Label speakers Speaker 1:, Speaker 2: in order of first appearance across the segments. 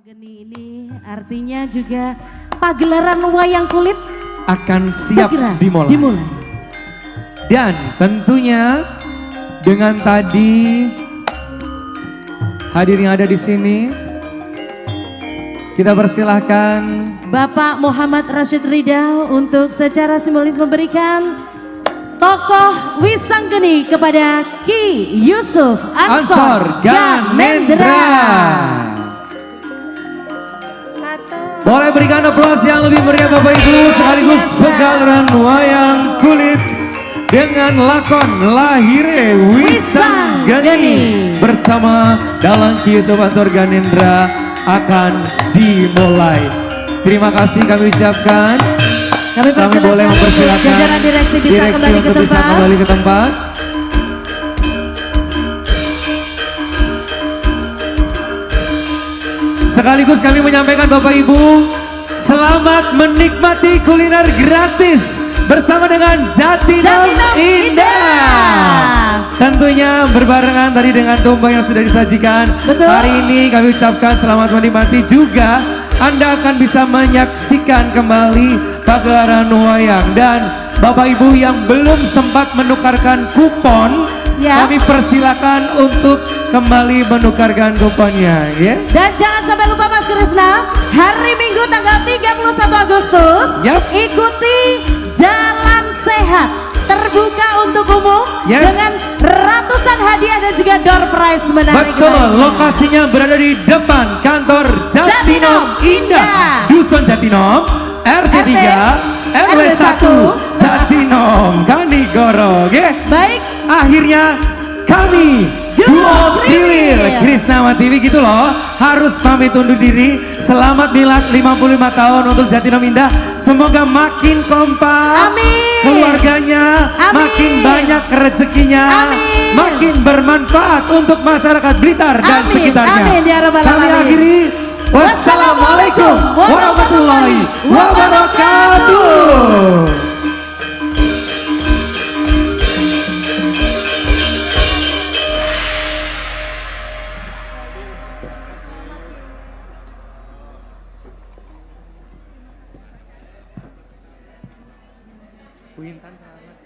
Speaker 1: Geni ini artinya juga pagelaran wayang kulit
Speaker 2: akan siap
Speaker 1: segera
Speaker 2: dimulai. Dan tentunya dengan tadi hadir yang ada di sini, kita persilahkan
Speaker 1: Bapak Muhammad Rashid Ridha untuk secara simbolis memberikan tokoh Wisanggeni kepada Ki Yusuf Ansor Ganendra.
Speaker 2: Boleh berikan aplaus yang lebih meriah Bapak Ibu, sekaligus pagelaran wayang kulit dengan lakon Lahire Wisanggeni bersama Dalang Ki Yusuf Ansor Ganendra akan dimulai. Terima kasih kami ucapkan. Kami boleh mempersilakan
Speaker 1: jajaran direksi bisa
Speaker 2: kembali ke tempat. Sekaligus kami menyampaikan Bapak Ibu, selamat menikmati kuliner gratis bersama dengan Jatinong Indah. Tentunya berbarengan tadi dengan tumpeng yang sudah disajikan.
Speaker 1: Betul.
Speaker 2: Hari ini kami ucapkan selamat menikmati juga. Anda akan bisa menyaksikan kembali pagelaran wayang. Dan Bapak Ibu yang belum sempat menukarkan kupon, kami persilakan untuk kembali menukarkan kuponnya, ya.
Speaker 1: Dan jangan sampai lupa Mas Krisna, hari Minggu tanggal 31 Agustus, ikuti Jalan Sehat terbuka untuk umum dengan ratusan hadiah dan juga door prize menarik.
Speaker 2: Betul, lokasinya berada di depan kantor Jatinong Indah, Dusun Jatinong, RT 3, RW 1, Jatinong, Kanigoro.
Speaker 1: Baik,
Speaker 2: akhirnya kami Duo Priwil Krisna TV gitu loh, harus pamit undur diri. Selamat milad 55 tahun untuk Jatinong Indah. Semoga makin kompak, keluarganya makin banyak rezekinya, makin bermanfaat untuk masyarakat Blitar dan sekitarnya. Kami akhiri, wassalamualaikum warahmatullahi wabarakatuh. Wintan selamat.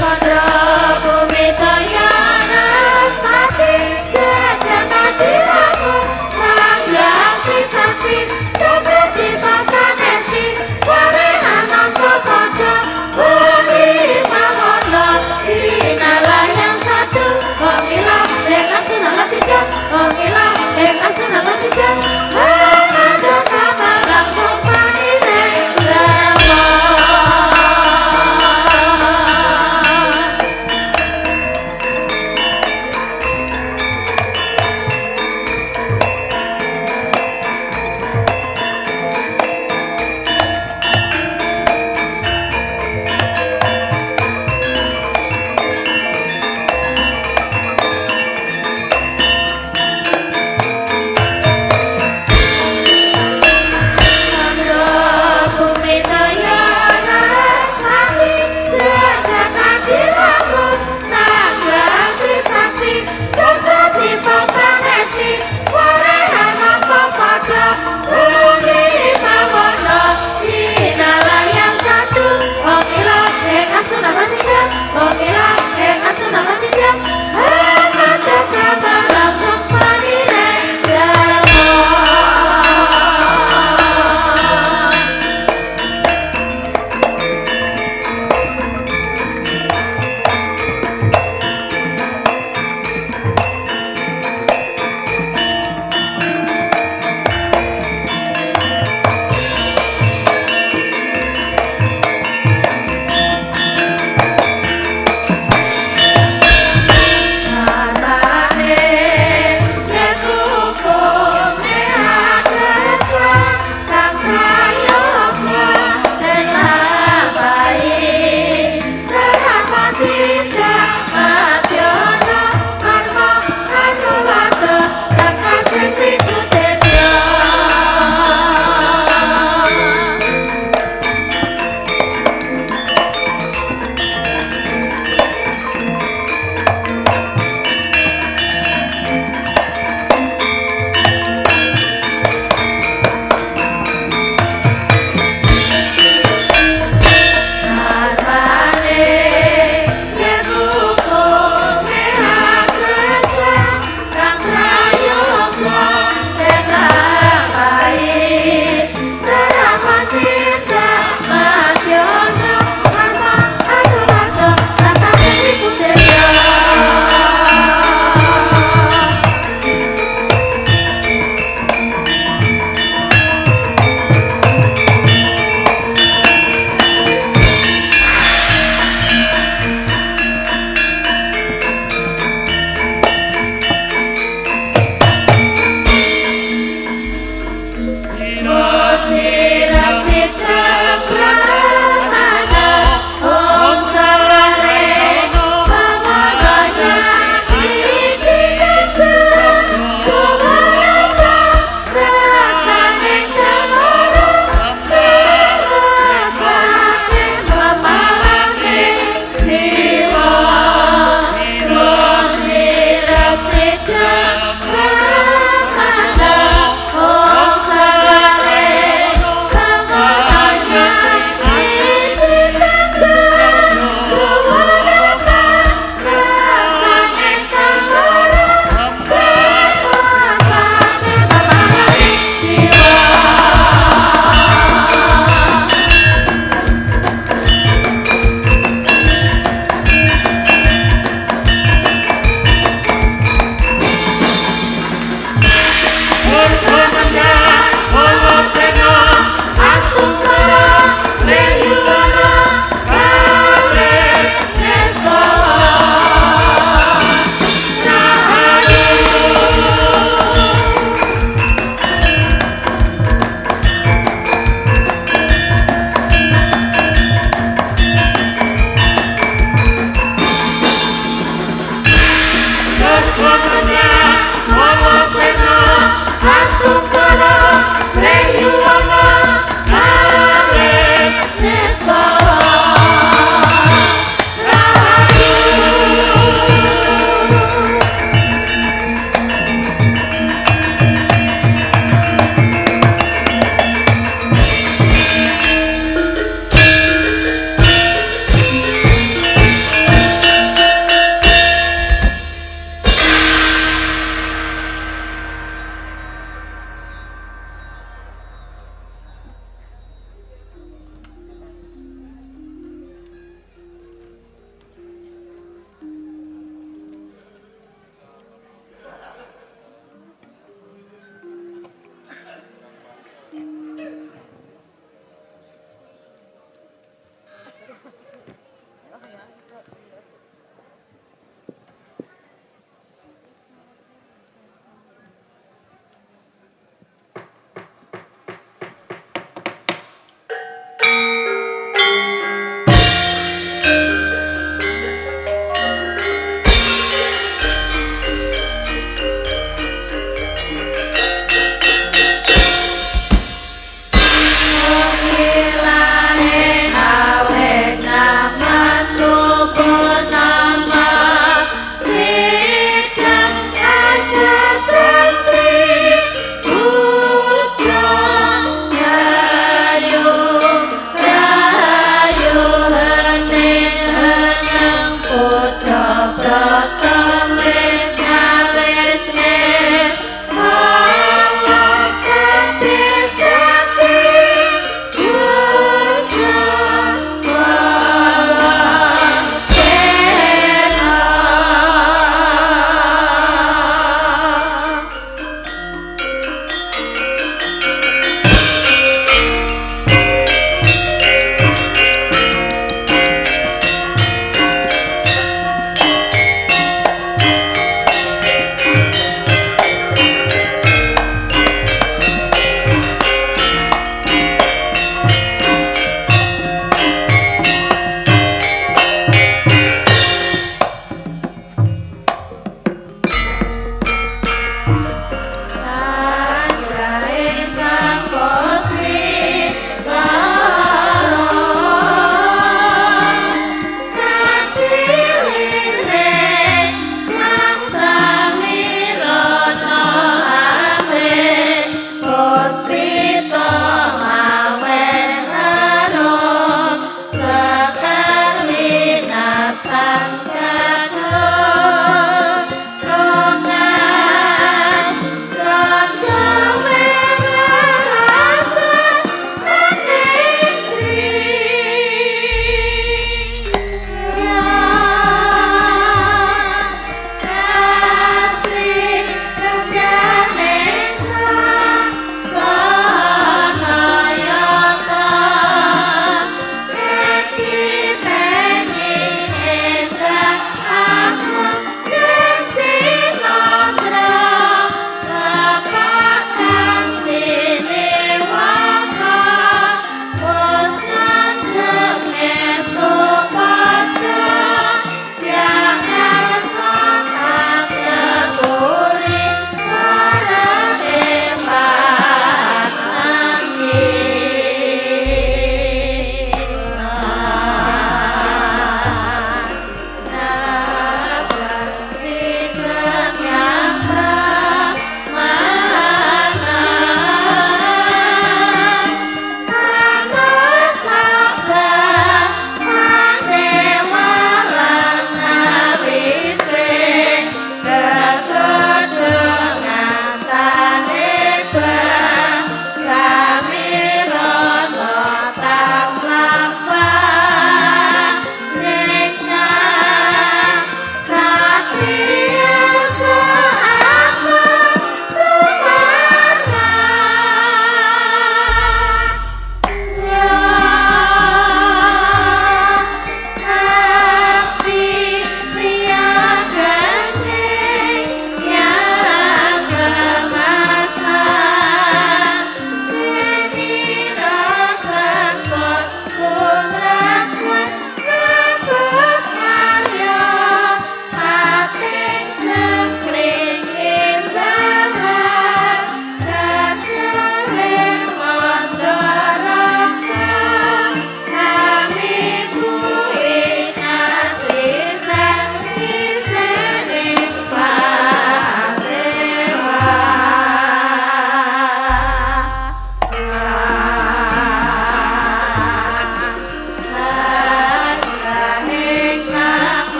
Speaker 3: Pada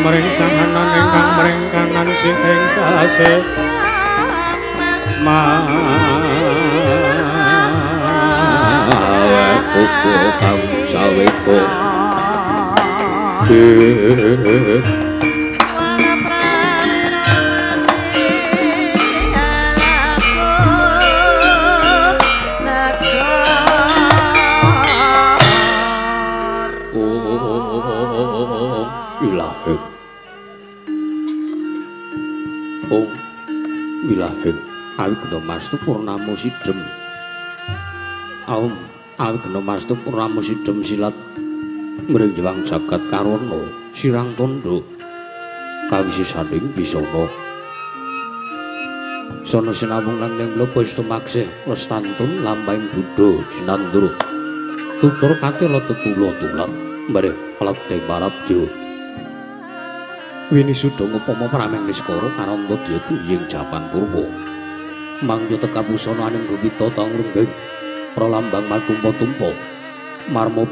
Speaker 3: mring sanganan ingkang mring kanan sing kasih kuku kang saweko Wilaheng Om Wilaheng awi kena mastu purnama sidhem Om awi kena mastu purnama sidhem silat mring jewang jagat karana sirang tondo kawisisaning bisana sono sinamung lan ning mlebu istumaksih lestantun lampahing Buddha jinandra tutur katela tetula-tulan mare alat teng marabda wini suda ngupama prameng niskara karanta dya tunjing jaman purwa mangya tekabusana aning gumita tangrungging pralambang matumpa-tumpa marma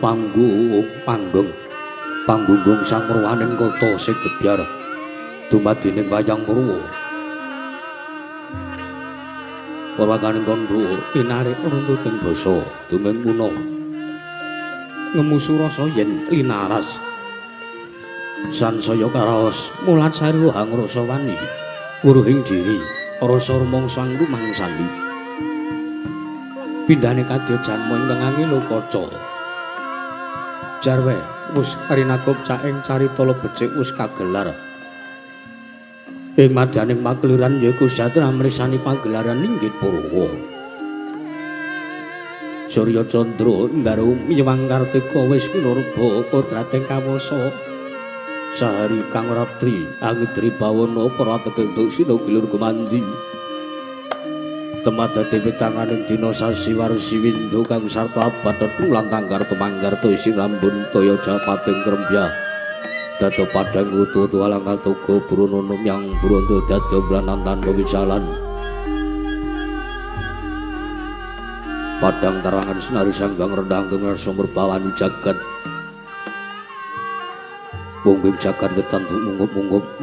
Speaker 3: panggunggung sang ruwaning kota sing gebyar dumadining wayang purwa purwakaning kandha inarik runtuting basa dumeng muna ngemusu rasa yen linaras sansaya karaos mulat sari hangrasa wani wuruhing diri rasa rumangsang rumangsani pindhane kadya janma ingkang angelo kaca jarwe wis rinakup caing carita lebecik wis kagelar ing madaning pakliran yaiku jatra mrisani pagelaran inggit Purwa Surya Candra ndaru miwang kartika wis kinurba kodrating kawasa sahari kang raptri angidri bawana para tegeng sina gilur gumandi temadate wetanganing dina sasi warsi windu kang sarta abad tulang tanggar temanggar isi rambun toya japating krembya dada padang utu alang katuga brununum yang brondo dada branantan wicalan padang tarangan senari sanggang rendang dengan sumber bawani jagat mungging jagat wetan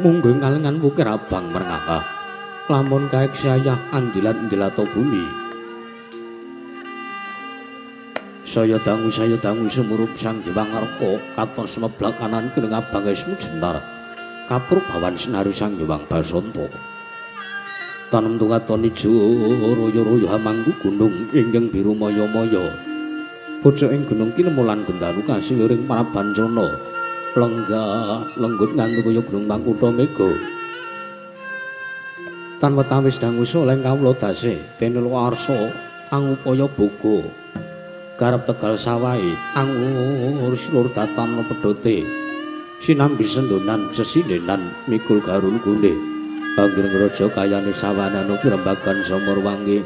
Speaker 3: mungging kalengan bukir abang merengaka lamun kaek sayah andilat-andilato bumi saya dangu semurup sang Hyang Arka katon semeblak kanan keneng abang esmu jenar kapur bawan senari sang Hyang Basanta tanem tungaton ijo royo-royo hamanggu gunung inggeng biru maya-maya bocah ing gunung kinemulan gendaru kasiluring para bancana lenggah lenggut nganti kaya gunung Mangkutha Mega tan wetawis dangu soleng kawula tasih tenel warsa angupaya boga garap tegal sawahe angur slur datan pedote sinambi sendonan sesinenan mikul garul gune Anggreng raja kayane sawanana pirembagan Samurwangi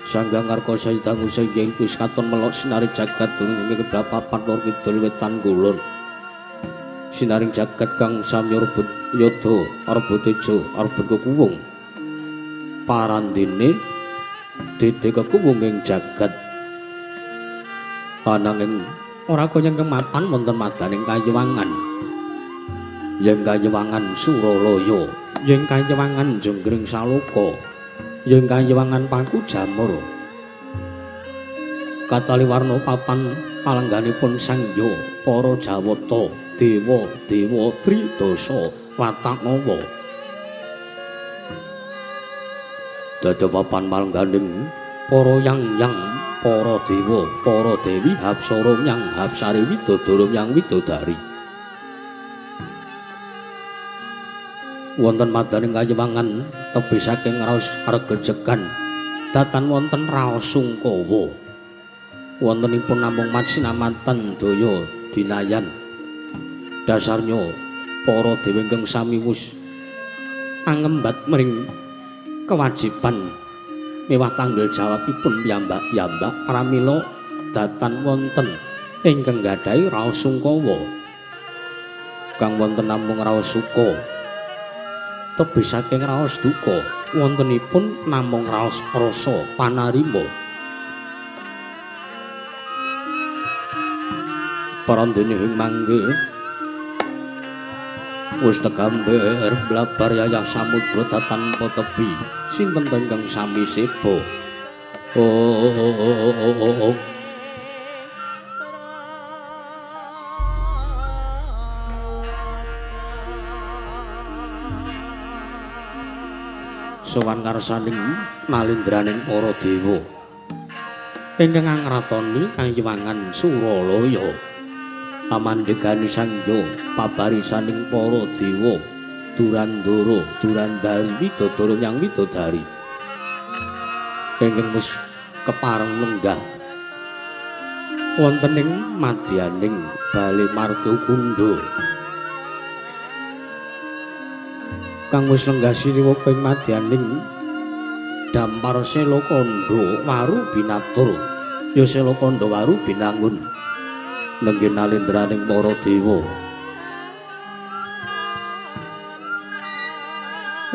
Speaker 3: Sanggang Karkasa dangu sing wis katon melok sinaring jagat duning ing kebrapapan lor kidul wetan kulon sinaring jagat kang samya rebut yada rebut tejo rebut kekuwung parandene dede kekuwung ing jagat ananging ora kaya kemapan wonten madaning kayuwangan yen kayuwangan Suralaya yen kayuwangan Jenggring Saloka yen kayuwangan Paku Jamur katali warna papan palengganipun sangya para Jawata dewa-dewa Tridasa Watanawa dada papan palengganing para yang-yang para dewa para dewi Hapsara yang Hapsari Widodara yang Widodari wonten madaning kayuwangan tebih saking raos regejegan datan wonten raos sungkawa wontenipun namung matsinamatan daya dinayan dasarnya para dewa ingkang sami wis angembat mring kewajiban miwah tanggung jawabipun piyambak-piyambak pramila datan wonten ingkang gadhahi raos sungkawa kang wonten namung raos suka tebih saking raos duka wontenipun namung raos rasa panarima parandene ing mangke wis tegambar blabar yayah samudra tanpa tepi sinten ingkang sami seba oh sowan ngarsaning nalindraning para dewa ingkang ngratoni Kayuwangan Suralaya amandhegani sangya pabarisaning para dewa Durandara Durandari Widodara nyang Widodari ingkang wis kepareng lenggah wonten ing madyaning Bale Martukundha kang wis lenggah siniwaka ing madyaning Dampar Selakanda Waru Binatur ya Selakanda Waru Binangun nenggih nalindraning para dewa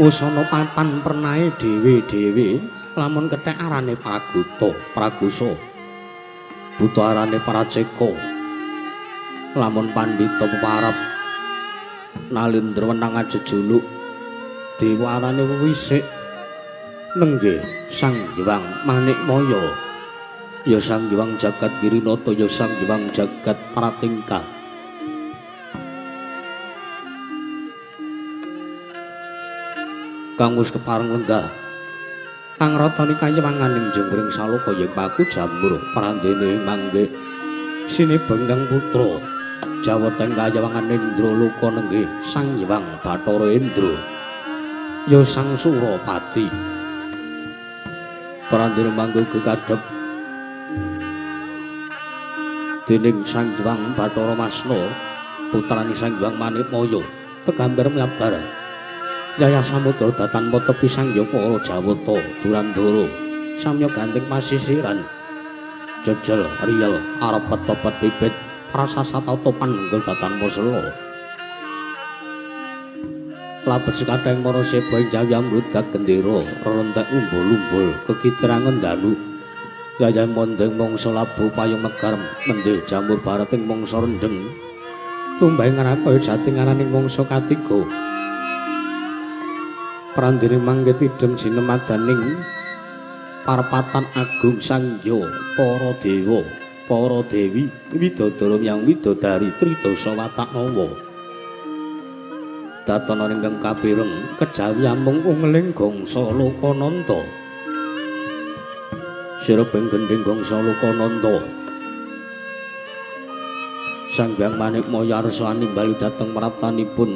Speaker 3: usana papan pernahe dhewe-dhewe lamun kethek arane Praguta Pragusa buta arane Praceka lamun pandhita peparap nalindra wenang ajejuluk dewa arane Wisik nenggih Sang Hyang Manikmaya ya Sang Hyang Jagat Girinata ya Sang Hyang Jagat Pratingkah kang wis kepareng lenggah kang ratani Kayuwanganing Jenggring Saloka ya Paku Jamur parandene mangke sinebengkang putra jaweteng Kayuwangan Indra Loka nenggih Sang Hyang Bathara Indra ya Sang Surapati parandene mangke kekadhep dening Sang Hyang Bathara Masna putrane Sang Hyang Manikmaya tegambar mlabar yayah samudra tanpa tepi sangya para Jawata Durandara samya gandeng pasisiran jejel riyel arep petopet pipit prasasata topan nenggel tanpa sela labet sekathahing para seba ing jaya mludak gendera rentek umbul-umbul kekitrangan dalu yayah mondeng mangsa labu payung megar mendhe jamur barat ing mangsa rendheng tumbahing ngrapaya jati ngaraning mangsa katiga parandene mangke tidhem jinemadaning parpatan agung sangya para dewa para dewi widodara yang widodari tridasa wataknawa datana ingkang kapireng kejawi amung ungling gangsa Lokananta sireping gendhing gangsa Lokananta Sang Hyang Manikmaya arsa nimbali dhateng praptanipun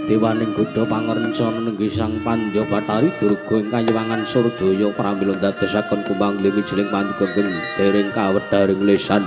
Speaker 3: dewaning Gudha pangarencana nenggih Sang Pandya Bathari Durga ing Kayuwangan Surdaya pramila dadosaken kumangling ijeling panjugeng dereng kawedharing lesan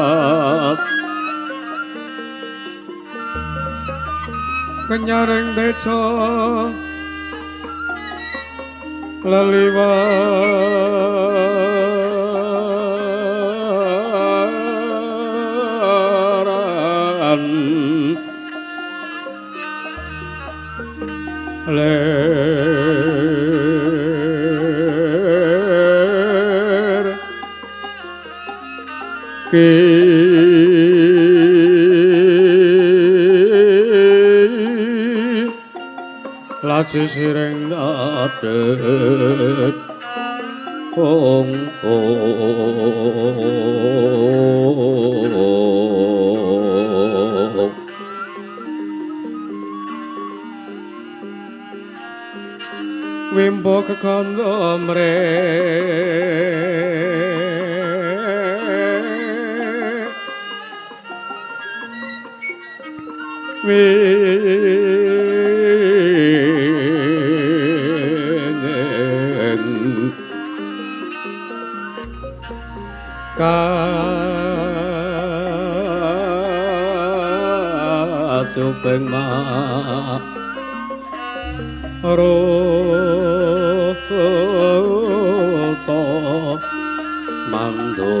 Speaker 4: Sang kenyaring deca leliwaran ler ki laci sireng dadet ong wimpo kekandha mre winen katupeng maroto mando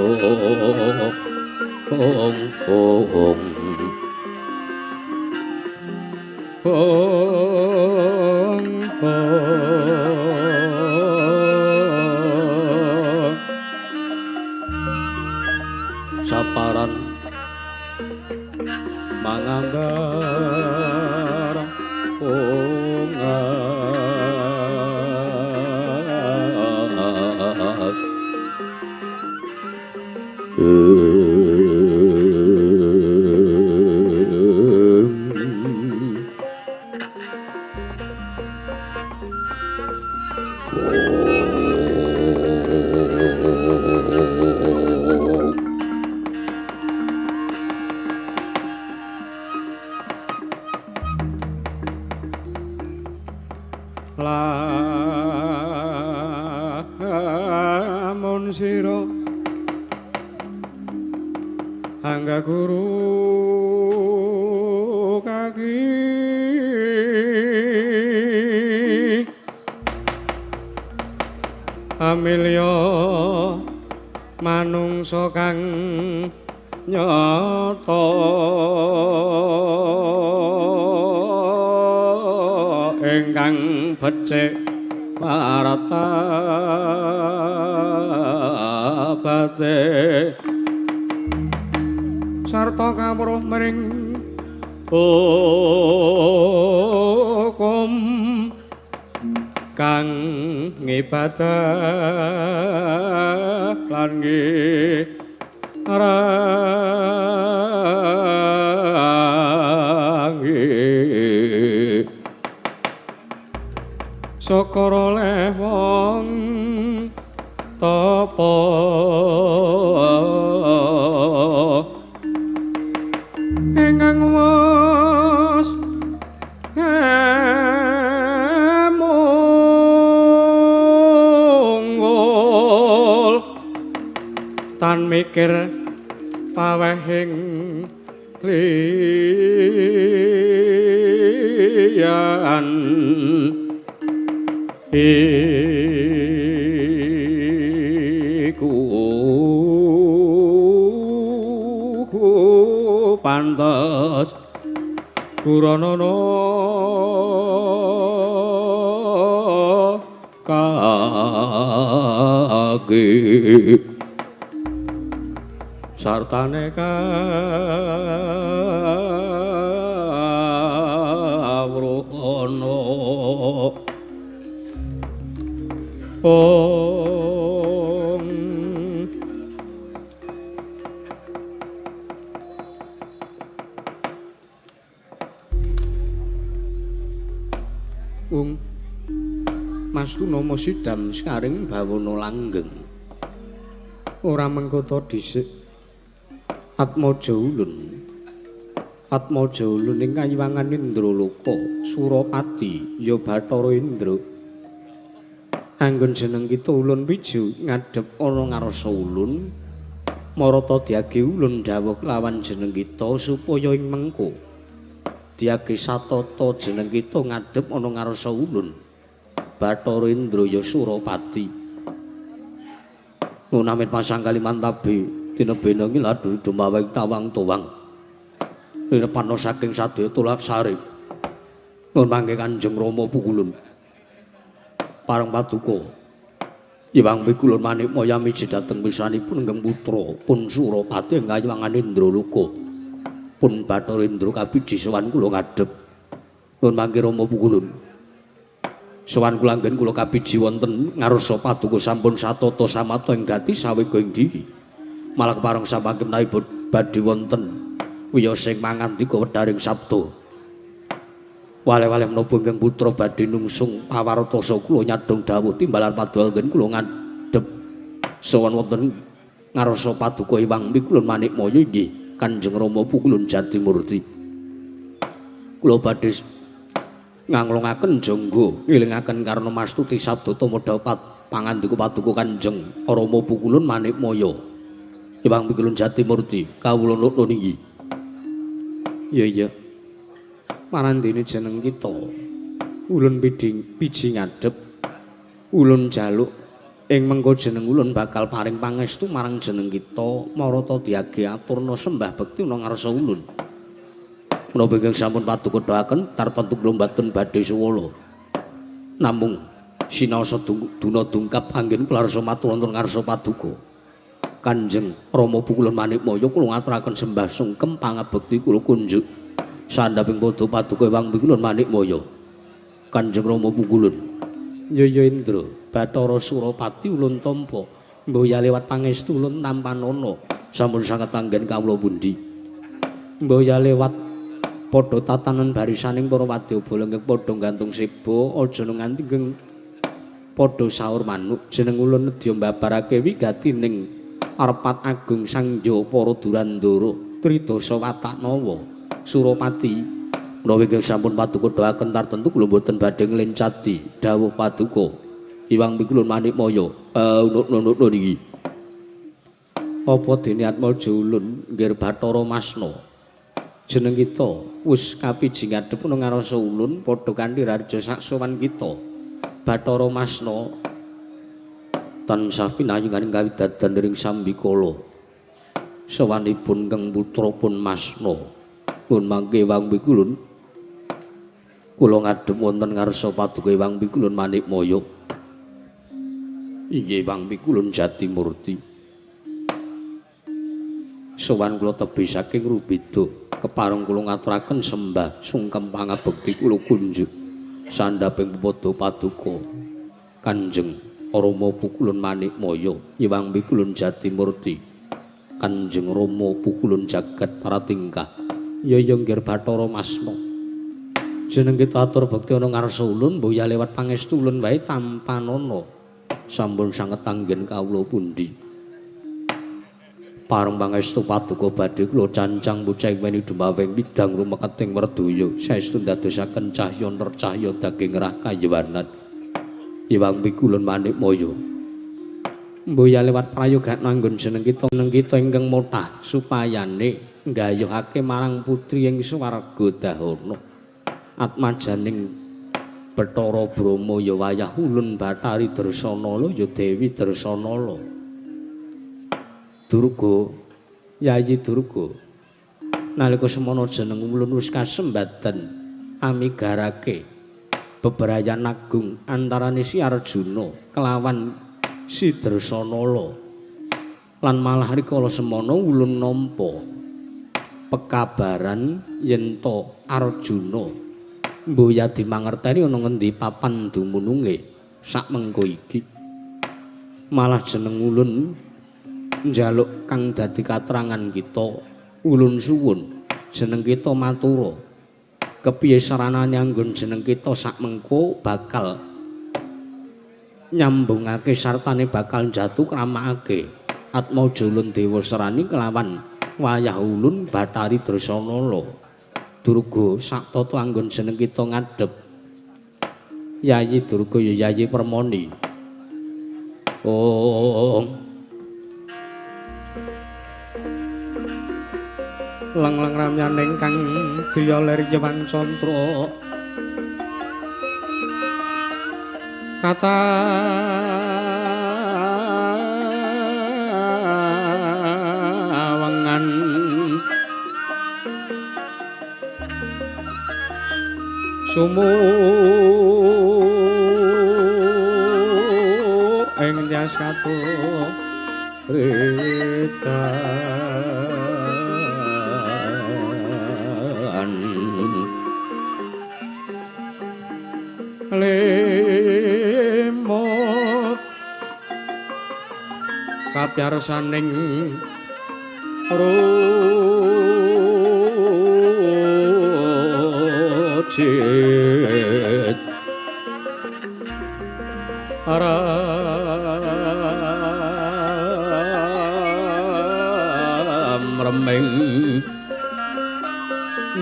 Speaker 4: saparan manganggar ongas lamun sira angga guru kaki amilya manungsa kang nyata ingkang becik paratabate sarta kawruh mring hukum kang ngibadah lan ngirangi sokoro lewong tapa ingkang wis munggul tan mikir pawehing liyan iku pantes Kuranana kage sartane kawruhana Mas Tunama sidam sekaring bawana langgeng ora mengkota dhisik Atmaja ulun ing kayiwangan Indraloka Surapati ya Bathara Indra anggon jeneng kita ulun piju ngadhep ana ngarsa ulun Marata diage ulun dawuh lawan jeneng kita supaya ing mengko
Speaker 3: Diage Satata jeneng kita ngadhep ana ngarsa ulun. Bathara Indra ya Surapati. Nunamet pasang Kalimantabe tinebena ngiladu dumaweng tawang towang. Repana saking sadaya tulak sarip. Nun mangke Kanjeng Rama Pukulun. Pareng paduka. Iwang Pikulun Manikmaya miji dhateng pisanipun ingkang putra pun Surapati ingkang Hyang Indraluka. Pun Bathara Indra kabiji sowan kula ngadhep. Nun mangke Rama Pukulun. Sowan kula anggen kula kabiji wonten ngarsa paduka sampun satata samata ing gati sawega ing diri. Malah kepareng sampangke menawi badhe wonten wiyosing mangandika wedharing sabda. Wale-wale menapa ingkang putra badhe nungsung pawartosa kula nyadong dawuh timbalan paduka anggen kula ngadhep sowan wonten ngarsa paduka Hyang Pikulun Manikmaya inggih Kanjeng Rama Pukulun Jatimurti. Kula badhe nganglongaken jangga ngelingaken karna mastuti sabda tumodha pangandika paduka Kanjeng Rama Pukulun Manikmaya. Hyang Pikulun Jatimurti kawula nuwun niki. Iya. Marandene jeneng kita. Ulun piji ngadhep. Ulun jaluk ing mengko jeneng ulun bakal paring pangestu marang jeneng kita marata diage aturna sembah bekti ana ngarsa ulun. Menapa ingkang sampun paduka doaken tartemtu kula mboten badhe suwala. Namung sinaosa duna dungkap anggen klarasa matur wonten ngarsa paduka. Kanjeng Rama Pukulun Manikmaya kula ngaturaken sembah sungkem pangabekti kula kunjuk sandhaping padha paduka Hyang Pikulun Manikmaya. Kanjeng Rama Pukulun Yaya Indra Bathara Surapati ulun tampa mboya liwat pangestu ulun tampanana sampun sanget anggen kawula pundi. Mboya liwat padha tatanan barisaning para wadyabala ingkang padha gantung seba aja nganti ingkang padha saur manuk jeneng ulun nedya mbabarake wigatining Arpat Agung Sangya para Durandara Tridasa Wataknawa Surapati. Menawi ingkang sampun paduka doaken tartemtu kula boten badhe nglencati dawuh paduka Hyang Pikulun Manikmaya. Unuk-unuk niki. Apa dene atmaja ulun nggih Bathara Masna. Jeneng kita wis kapiji ngadhep ana ngarsa ulun padha kanthi raja saksowan kita. Bathara Masna tansah pinayunganing kawidadan ring Sambikala. Sawanipun kang putra pun Masna. Nun mangke Hyang Pikulun kula ngadhep wonten ngarsa paduka Hyang Pikulun Manikmaya. Inggih Hyang Pikulun Jatimurti. Sowan kula tebih saking Rubeda, kepareng kula ngaturaken sembah sungkem pangabekti kula kunjuk sandhaping padha paduka Kanjeng Rama Pukulun Manikmaya, Hyang Pikulun Jatimurti. Kanjeng Rama Pukulun jagat paratingkah. Yaya nggih Bathara Masna. Jeneng kita atur bekti ana ngarsa ulun mboya lewat pangestu ulun wae tampanana sampun sanget anggen kawula pundi. Pareng pangestu paduka badhe kula cancang bocah weni dumaweng widang rumeketing merdoyo saestu ndadosaken cahya nercahya daging rah kayewanan. Hyang Pikulun Manikmaya. Mboya lewat prayogan anggon jeneng kita ingkang motah supayane nggayuhake marang putri ing swarga dahana. Atmajaning Bathara Brama ya wayah ulun Bathari Dresanala ya Dewi Dresanala. Durga, Yayi Durga. Nalika semana jeneng ulun wis kasembadan amigarake bebrayan agung antarane Si Arjuna kelawan Si Dresanala. Lan malah rikala semana ulun nampa pekabaran yen to Arjuna mboya dimangerteni ana ngendi papan dumununge sak mengko iki. Malah jeneng ulun njaluk kang dadi katerangan kita ulun suwun jeneng kita matura kepiye saranane anggon jeneng kita sak mengko bakal nyambungake sartane bakal jatuh kramakake atmaja ulun dewa serani kelawan wayah ulun Bathari Dresanala. Durga saktata anggon jeneng kita ngadhep Yayi Durga ya Yayi Permoni.
Speaker 4: Leng-leng ramyan ingkang driya lir Jewang Candra katawangan sumu ing tias katuretan lemo kapyarsaning rocit aram remeng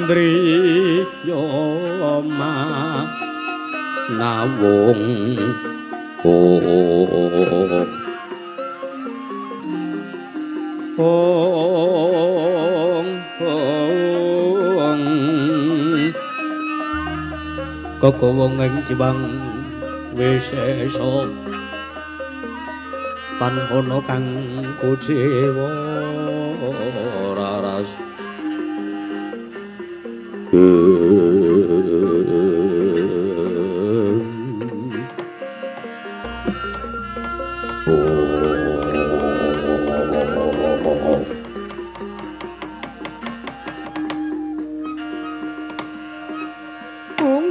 Speaker 4: driya nawung kagawang ing Jewang Wisesa tan ana kang kuciwa raras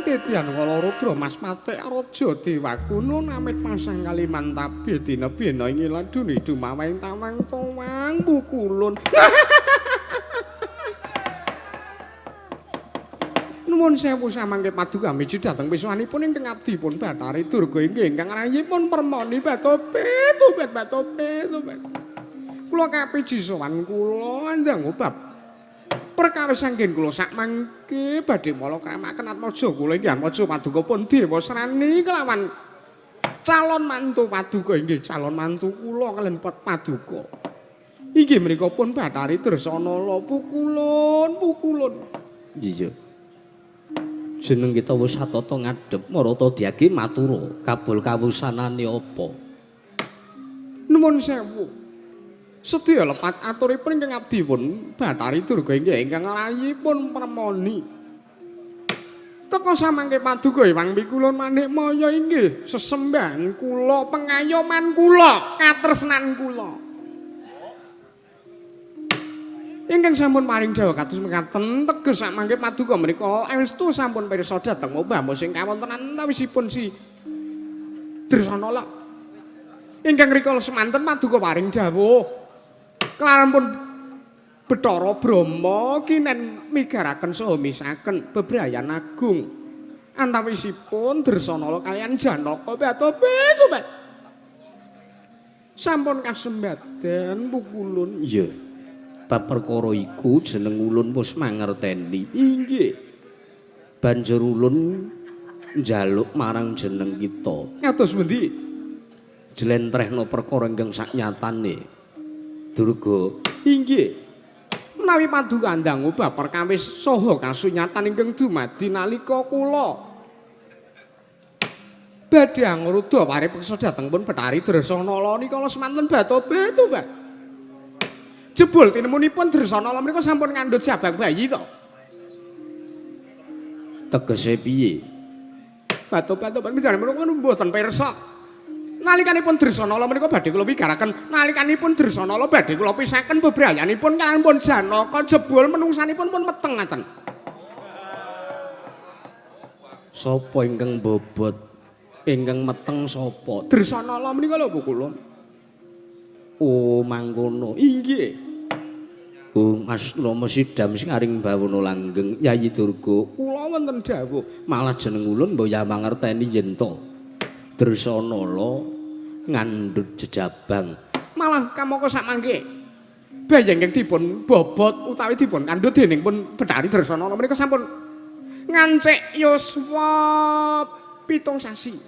Speaker 4: Titian Walarudra Mas Matek Raja Dewakuna namit pasang kaliman tabi dina bena ing ladune dumaweng tawang towang bukulun. Nuwun sewu samangke paduka miji dhateng wiswanipun ingkang abdi pun Bathari Durga inggih ingkang rayipun permoni batopet. Kula kapiji sowan kula andang bab perkawis anggen kula sak mangke badhe mala kramaken atmaja kula inggih atmaja paduka pun dewa srani kelawan calon mantu paduka inggih calon mantu kula kaliyan paduka inggih menika pun Bathari Dresana pukulun iya jeneng kita wis satata ngadhep marata diagi matura kabul kawusanane apa nuwun sewu sedya lepat aturipun ingkang abdi pun Bathari Durga inggih ingkang rayipun permoni teka samangke paduka Hyang Pikulun Manikmaya inggih sesembahan kula pengayoman kula katresnan kula ingkang sampun paring dawuh kados mekaten teges samangke paduka menika estu sampun pirsa dhateng mbah sing kawontenan antawisipun si Dresana ingkang rikala semanten paduka paring dawuh kelawan pun Bathara Brahma kinen migaraken saha misaken bebrayan agung antawisipun Dresana kaliyan Janaka batopet sampun kasembadan pukulun iya bab perkara iku jeneng ulun wis mangerteni inggih banjur ulun njaluk marang jeneng kita kados pundi jlentrehna perkara ingkang saknyatane Durga inggih menawi paduka ndang bab perkawis saha kasunyatan ingkang dumadi nalika kula badhe angruda paripeksa dhateng pun Bathari Dresana nika semanten batopet jebul tinemunipun Dresana menika sampun ngandhut jabang bayi to tegese piye batopet bicara menika mboten pirsa nalikanipun Dresana menika badhe kula wigaraken nalikanipun Dresana badhe kula pisaken bebrayanipun kaliyan pun Janaka jebul menungsanipun pun meteng ngaten sapa ingkang bobot ingkang meteng sapa Dresana menika lho pukulun oh mangkono inggih Mas Rama Sidam sing aring bawana langgeng Yayi Durga kula wonten dawuh malah jeneng ulun mbaya mangerteni yen to Dresana ngandhut jejabang malah kamangka sakmangke bayi ingkang dipun bobot utawi dipun kandhut dening pun Bathari Dresana menika sampun ngancik yuswa 7 sasi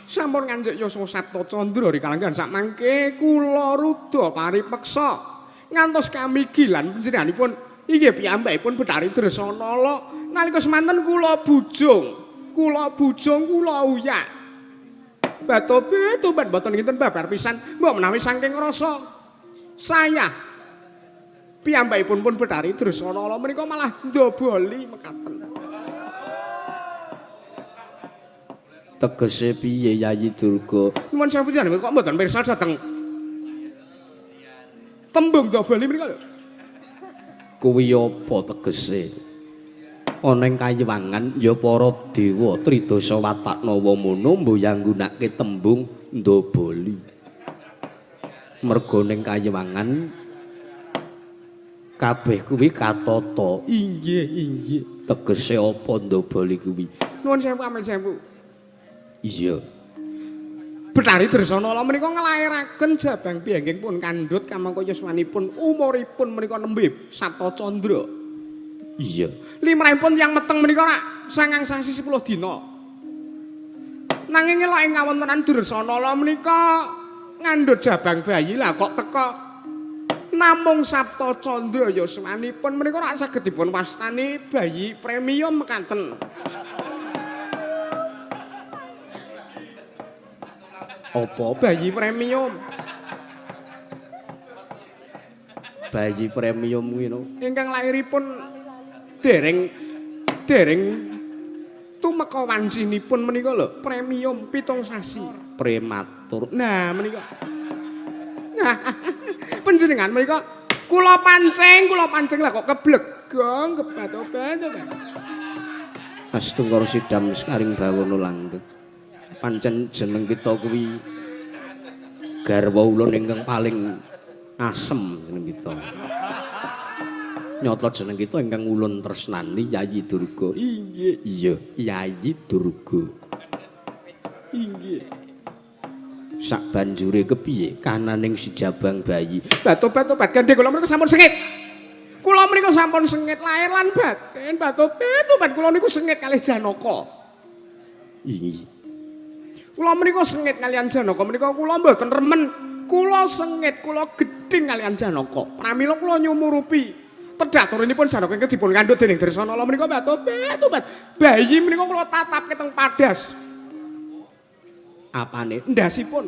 Speaker 4: sampun ngancik yuswa Sabta Candra rikala sakmangke kula rudha paripeksa ngantos kami gilan panjenenganipun inggih piyambakipun Bathari Dresanala nalika semanten kula bujung kula uyak batobe tumbat boten kinten babar pisan mbok menawi saking rasa saya piyambakipun pun Bathari Dresanala menika malah ndoboli mekaten.
Speaker 3: Tegese piye Yayi Durga?
Speaker 4: Nuwun sewu jenengan kok mboten pirsa dhateng tembung ndoboli menika lho.
Speaker 3: Kuwi apa tegese? Ana ing kayiwangan ya para dewa Tridasa Wataknawa mono mboyang nggunakake tembung ndoboli. Merga ning kayiwangan kabeh kuwi katata.
Speaker 4: Inggih.
Speaker 3: Tegese apa ndoboli kuwi?
Speaker 4: Nuwun sewu amin sewu.
Speaker 3: Iya.
Speaker 4: Bathari Dresanala menika nglairaken jabang biyangging pun kandhut kamangka yuswanipun umuripun menika nembe Sabta Candra.
Speaker 3: Iya.
Speaker 4: Limrahipun tiyang meteng menika rak 9 sasi 10 dina. Nanging elok ing kawontenan Dresanala menika ngandhut jabang bayi lah kok teka namung Sabta Candra yuswanipun menika rak saged dipun wastani bayi premium mekaten. Apa bayi premium?
Speaker 3: Bayi premium kuwi no.
Speaker 4: Ingkang lairipun dereng tumeka wancinipun menika lho, premium 7 sasi.
Speaker 3: Prematur.
Speaker 4: Nah, menika. Nah, panjenengan menika kula pancing lah kok keblegong kebat-obat.
Speaker 3: Astungkara Sidam Skaring Bawana Langgeng. Pancen jeneng kita kuwi garwa ulun ingkang paling asem jeneng kita. Nyata jeneng kita ingkang ulun tresnani Yayi Durga.
Speaker 4: Inggih.
Speaker 3: Iya, Yayi Durga.
Speaker 4: Inggih.
Speaker 3: Sak banjure kepiye kananing si jabang bayi?
Speaker 4: Bat-obat gandhe kula menika sampun sengit. Kula menika sampun sengit lahir lan batin. Bat-obat kula niku sengit kalih Janaka.
Speaker 3: Inggih.
Speaker 4: Kula menika sengit kalian Janaka menika kula mboten remen. Kula sengit, kula gedhing kalian Janaka. Pramila kula nyumurupi tedhaturinipun Janaka ingkang dipun kandhut dening Dresanala menika bat-obat. Bayi menika kula tatapke teng padas.
Speaker 3: Apane?
Speaker 4: Ndasipun.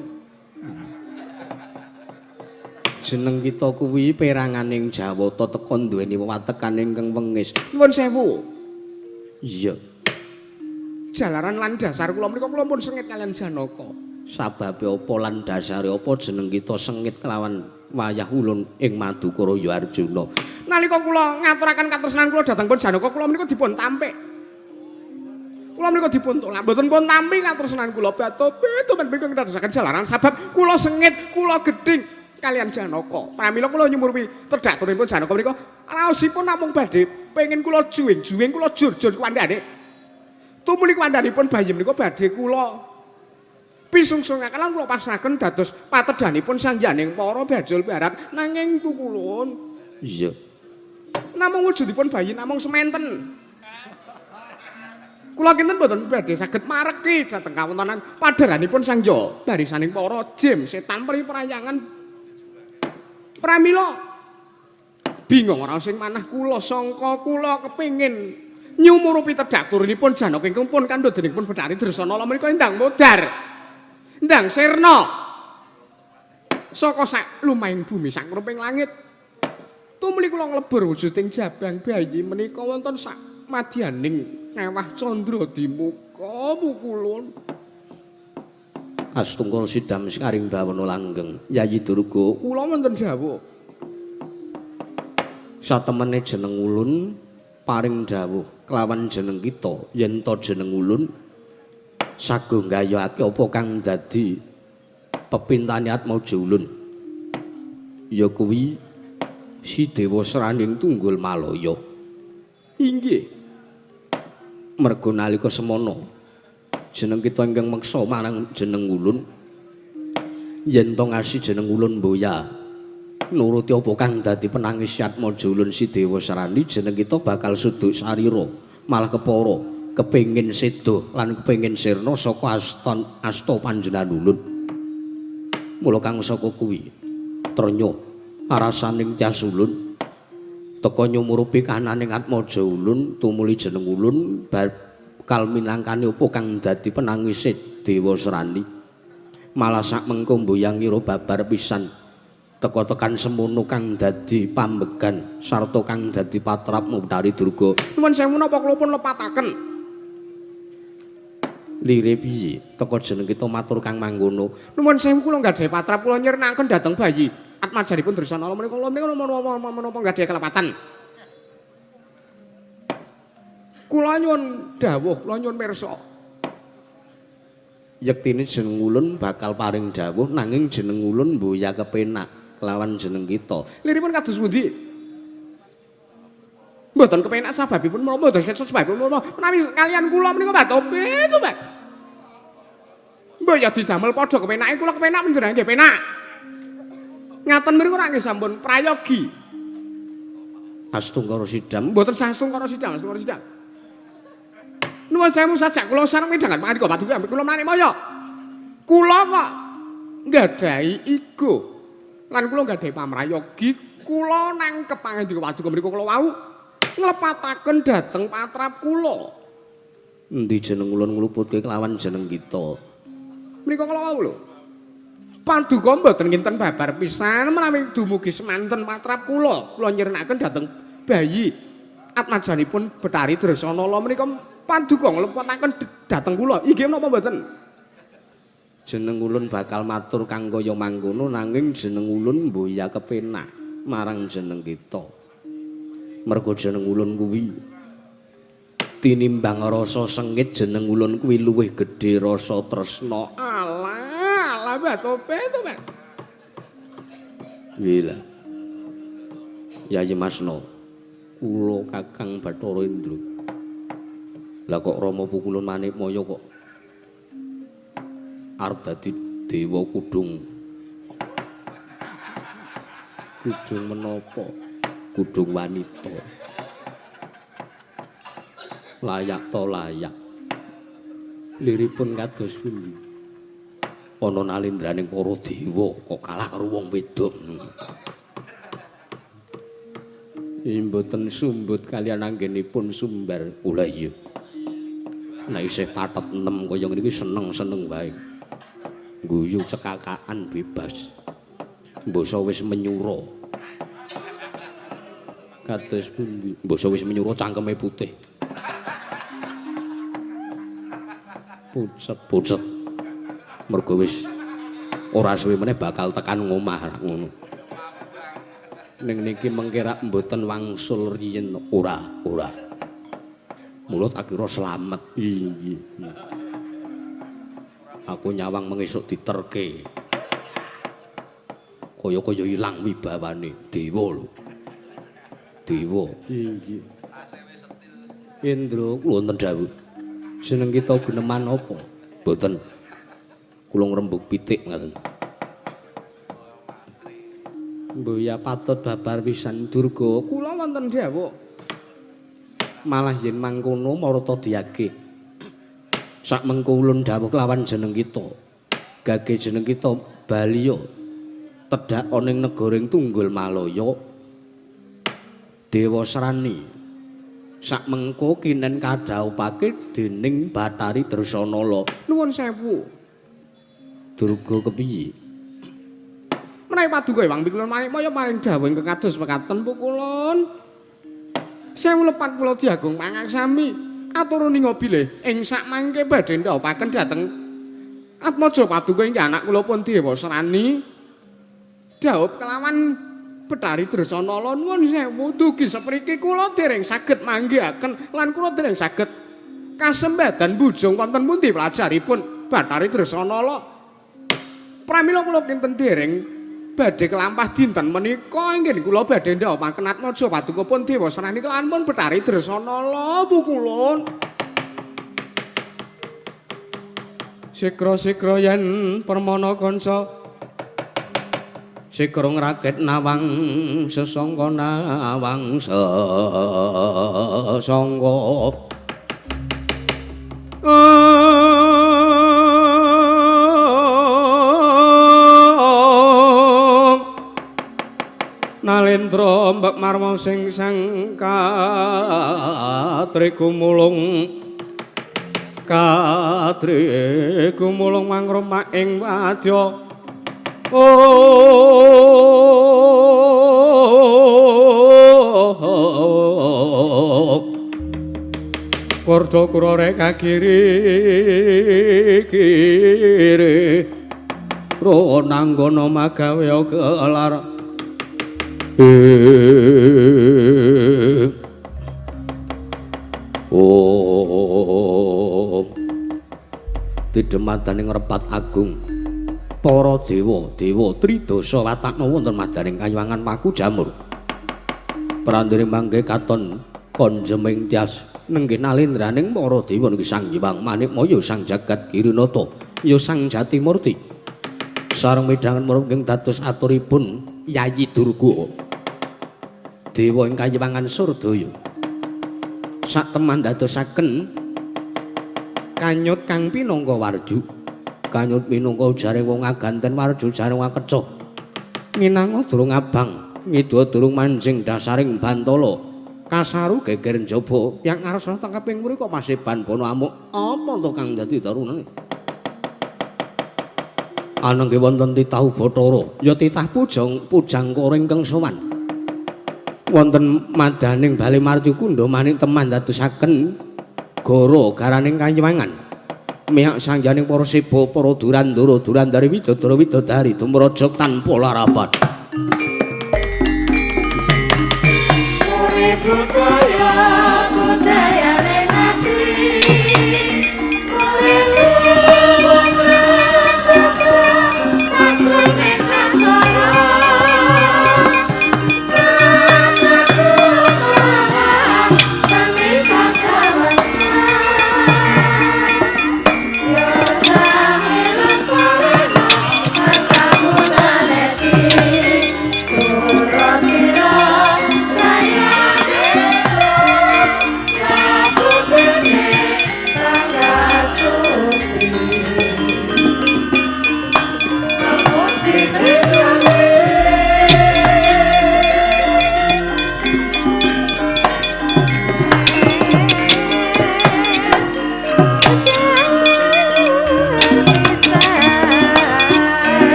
Speaker 3: Jeneng kita kuwi peranganing Jawata teka duweni wewatekan ingkang wengis.
Speaker 4: Nuwun sewu.
Speaker 3: Iya.
Speaker 4: Jalaran lan dasar kula menika kula pun sengit kalian Janaka.
Speaker 3: Sababe apa lan dasare apa jeneng kita sengit kelawan wayah ulun ing Madukara Arjuna.
Speaker 4: Nalika kula ngaturaken katresnan kula dhateng pun Janaka kula menika dipun tampik. Kula menika dipun tolak mboten pun tampi katresnan kula bat-obat menika ndadosaken jalaran sabab kula sengit, kula gedhing kalian Janaka. Pramila kula nyumurupi tedhaturipun Janaka menika raosipun namung badhe pengin kula juwing-juwing kula jur-jur kuwandhane. Tumuli kuwandhanipun bayi menika badhe kula pisungsungaken lan kula pasrahaken dados patedhanipun sangjaning para bajul barat nanging kukulun.
Speaker 3: Iya.
Speaker 4: Namung wujudipun bayi namung sementen. Kula kinten boten badhe saged mareki dhateng kawontenan padharanipun sangja barisaning para jim setan peri prayangan. Pramila bingung ora sing manah kula sangka kula kepengin nyumurupi tedhaturinipun Janaka ingkang pun kandhut dening pun Bathari Dresanala menika ndang modar. Ndang sirna. Saka sak lumahing bumi sak kruping langit. Tumuli kula nglebur wujuding jabang bayi menika wonten sak madyaning kawah candra dimuka pukulun.
Speaker 3: Astungkara Sidam Skaring Bawana Langgeng. Yayi Durga,
Speaker 4: Kula wonten dawuh.
Speaker 3: satemene jeneng ulun paring dawuh kelawan jeneng kita yen ta jeneng ulun sago nggayokake apa kang dadi pepintane Atmaja ulun ya kuwi si Dewa Sraning Tunggul Malaya.
Speaker 4: Inggih.
Speaker 3: Merga nalika semana jeneng kita ingkang meksa marang jeneng ulun yen to ngasi jeneng ulun mboya nuruti apa kang dadi penangis Atmaja ulun si Dewa Srani jeneng kita bakal suduk sarira malah kepara kepengin sedo lan kepengin sirna saka asta panjenengan ulun. Mula kang saka kuwi trenya arasaning Tyas Ulun teka nyumurupi kananing Atmaja Ulun tumuli jeneng Ulun bakal minangkani apa kang dadi penangise Dewa Serani malah sak mengko mboyangira babar pisan teka tekan semono kang dadi pambegan sarta kang dadi patrapmu Betari Durga.
Speaker 4: Nuwun sewu napa kula pun lepataken.
Speaker 3: Lire piye teka jeneng kita matur kang mangkono.
Speaker 4: Nuwun sewu kula nggadahi patrap kula nyirnaken dhateng bayi Atmajanipun Dresana menika kula menapa nggadahi kelepatan. Kula nyuwun dawuh, kula nyuwun pirsa.
Speaker 3: Yektine jeneng Ulun bakal paring dawuh nanging jeneng Ulun mboya kepenak kelawan jeneng kita.
Speaker 4: Liripun kados pundi? Mboten kepenak sababipun menapa mboten sebabipun menapa menawi kalian kula menika batope to, Pak. Mbok ya didamel padha kepenake kula kepenak panjenengan nggih penak. Ngaten mriku ora nggih sampun prayogi.
Speaker 3: Astungkara Sidam
Speaker 4: Mboten sastungkara sidang, astungkara sidang. Nuwun sewu sajak kula sareng midhangan pangandika paduka ambek kula manik moyo. Kula kok nggadahi ego. Lan kula nggadahi pamrayogi, kula nangkep pangandika paduka mriku kula wau nglepataken dhateng patrap kula.
Speaker 3: endi jeneng Ulun ngluputke kelawan jeneng kita.
Speaker 4: Menika kula wau lho. Paduka mboten nginten babar pisan menawi dumugi semanten patrap kula. Kula nyirnaken dhateng bayi Atmajanipun Betari Dresana menika paduka nglepataken dhateng kula. Inggih menapa mboten?
Speaker 3: Jeneng Ulun bakal matur kang kaya mangkono nanging jeneng Ulun mboya kepenak marang jeneng kita. Mergo jeneng Ulun kuwi tinimbang rasa sengit jeneng Ulun kuwi luwih gedhe rasa tresna.
Speaker 4: Alah batope to, Pak.
Speaker 3: Wila. Yayi Masna, kula Kakang Bathara Indra. Lah kok Rama Pukulun Manikmaya kok arep dadi dewa kudung. Kudung menapa? Kudung wanita. Layak to layak. Liripun kados pundi? Ana nalindraning para dewa kok kalah karo wong wedok. Mboten sumbut kaliyan anggenipun sumbar. Lha iya. Nek isih pathet enem kaya ngene iki seneng-seneng wae. Guyu cekakaan bebas. Mbasa wis menyura. Kados pundi? Mbasa wis menyura cangkeme putih. Pucet-pucet. Mergo wis ora suwe meneh bakal tekan ngomah ngono. Ning niki mengke rak mboten wangsul riyin ora. Mula tak kira slamet. Inggih. Aku nyawang mengisuk diterke. Kaya-kaya ilang wibawane dewa lho. Dewa. Inggih. Indra kula wonten dawuh. Jeneng kita guneman apa? Mboten. Kula ngrembug pitik ngaten. Mboya patut babar pisan Durga.
Speaker 4: Kula wonten dawuh.
Speaker 3: Malah yen mangkono marata diagih. Sak mengko Ulun dawuh kelawan jeneng kita. Gage jeneng kita Baliya. Tedhak ana ing negaring Tunggul Malaya. Dewa Serani. Sak mengko kinen kadhawuhake dening Bathari Dresanala.
Speaker 4: Nuwun sewu.
Speaker 3: Durga kepiye?
Speaker 4: Menawi paduka Hyang Pukulun Manikmaya maring dawuh ingkang kados mekaten Pukulun. 1040 diagung pangaksami aturuning bilih ing sak mangke badhe ndhawaken dhateng Atmaja paduka inggih anak kula pun Dewa Serani. Dawuh kelawan Betari Dresanala nuwun sewu dugi sepriki kula dereng saged manggihaken lan kula dereng saged kasembadan bujung wonten pundi pelajaripun Betari Dresanala. Pramila kula kinten dereng badhe kelampah dinten menika inggih kula badhe ndhawaken Atmaja paduka pun Dewa Serani kelan pun Betari Dresanala Pukulun. Sikra-sikra yen permana kanca
Speaker 3: Sikra ngraket nawang sesangka nawang sesangka Nalendra mbek marma sing sang katri kumulung mangrumak ing wadya Warda kurare kagiri ro nanggana magawe kelar Didemadaning repat agung para dewa tridasa watakna wonten madaning kayuwangan paku jamur prandene mangke katon konjeming tias nenggih nalendraning para dewa niki Sang Hyang Manikmaya Sang Jagat Girinata ya Sang Jatimurti sareng midhangan murup ing dados aturipun Yayi Durga dewa ing kayuwangan Surdaya sak teman dadosaken kanyut kang pinangka warju kanyut minangka jaring wong aganten warju jaring wakeca nginang durung abang ngidul durung manjing dasaring bantala kasaru geger njaba yang ngarsa tengkeping mriku kok paseban bono amuk apa to kang dadi darunane ana nggih wonten titah Bathara ya titah pujang koring keng sowan wonten madaning Bali Marti Kundha maning teman dadosaken goro garaning kayuwangan miyak sangjaning para siba para durandara durandari widodara widodari tumraja tanpa larapan budaya renagri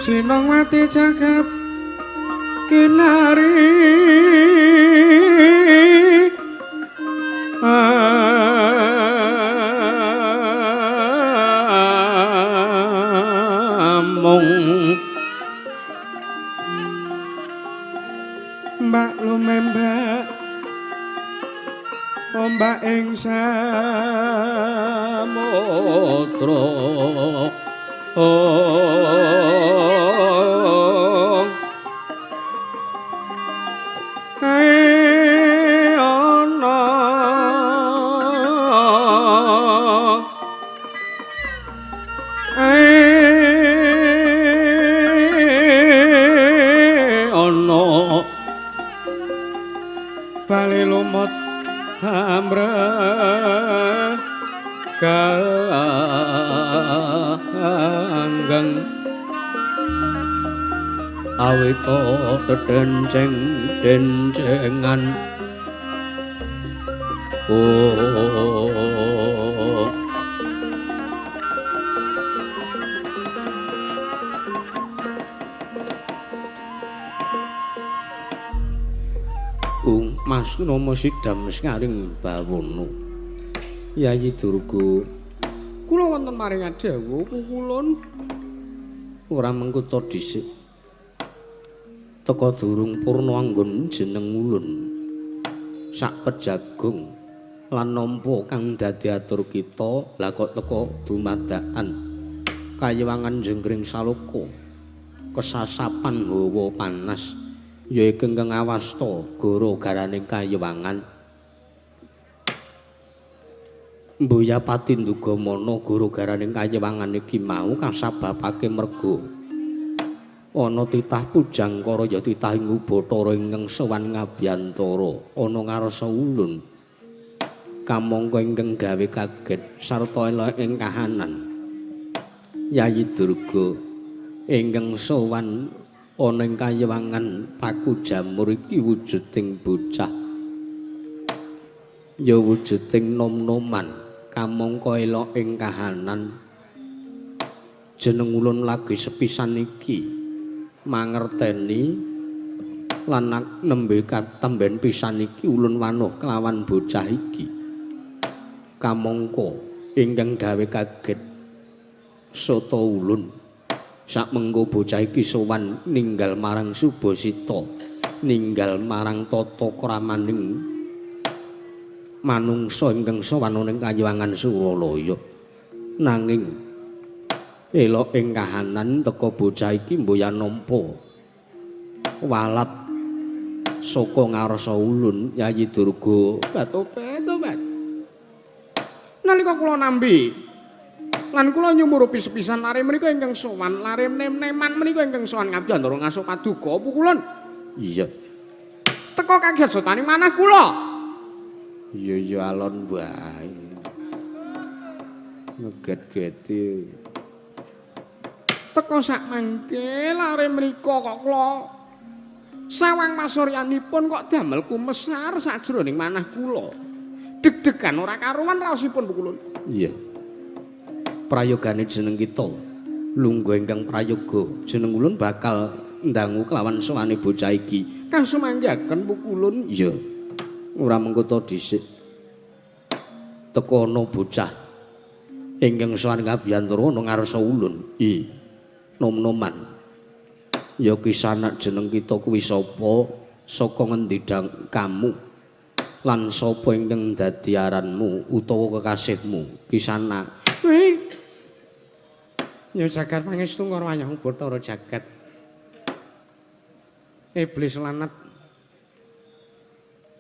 Speaker 4: Sinongwati jagat kinari amung mbak lumembak ombak ing samudra bali lumut hamra kanggang awita dencengan Mas Nomo Sidam Skaring Bawono Yayi Durga kula wonten maring dawuh pukulun ora mengkuta dhisik teka durung purna anggon jeneng ulun sak pejagung lan nampa kang dadi atur kita la kok teka dumadakan kayewangan jenggring saloka kesasapan hawa panas ya kengkeng awasta goro garaning kayewangan Mbuya Patindugamana goro garaning kayewangan iki mau kasababake merga ana titah pujangkara ya titah ing Bathara ingkang sowan ngabiyantara ana ngarsa ulun kamangka ingkang gawe kaget sarta elok ing kahanan Yayi Durga ingkang sowan ana ing kayewangan Paku Jamur iki wujuding bocah ya wujuding nom-noman kamangka elok ing kahanan jeneng ulun lagi sepisan iki mangerteni lan nembe katemben pisan iki ulun wanuh kelawan bocah iki kamangka ingkang gawe kaget soto ulun sakmengko bocah iki sowan ninggal marang Subasita ninggal marang tata kramaning manungsa ingkang sowan ing kayewangan Suralaya nanging elok ing kahanan teka bocah iki mboyan nampa walat saka ngarsa ulun Yayi Durga batobat nalika kula nambi lan kula nyumurupi sepisan lare menika ingkang sowan lare nem-neman menika ingkang sowan ngabiyantara ngaso paduka pukulun iya teka kaget sotane manah kula iya alon wae ngeget-geti teka sak mangke lare menika kok kula sawang masuryanipun kok damel kumesar sajroning manah kula deg-degan ora karuan raosipun pukulun iya prayogane jeneng kita lungguh ingkang prayoga jeneng ulun bakal ndangu kelawan sowane bocah iki kang sumanggaken pukulun iya ora mengko dhisik teka ana bocah ingkang sowan ngabiyantara ana ngarsa ulun nom-noman ya kisanak jeneng kita kuwi sapa saka ngendi kamu lan sapa ingkang dadi aranmu utawa kekasihmu kisanak ya jagat pangestu karo wayang Bathara jagat iblis lanat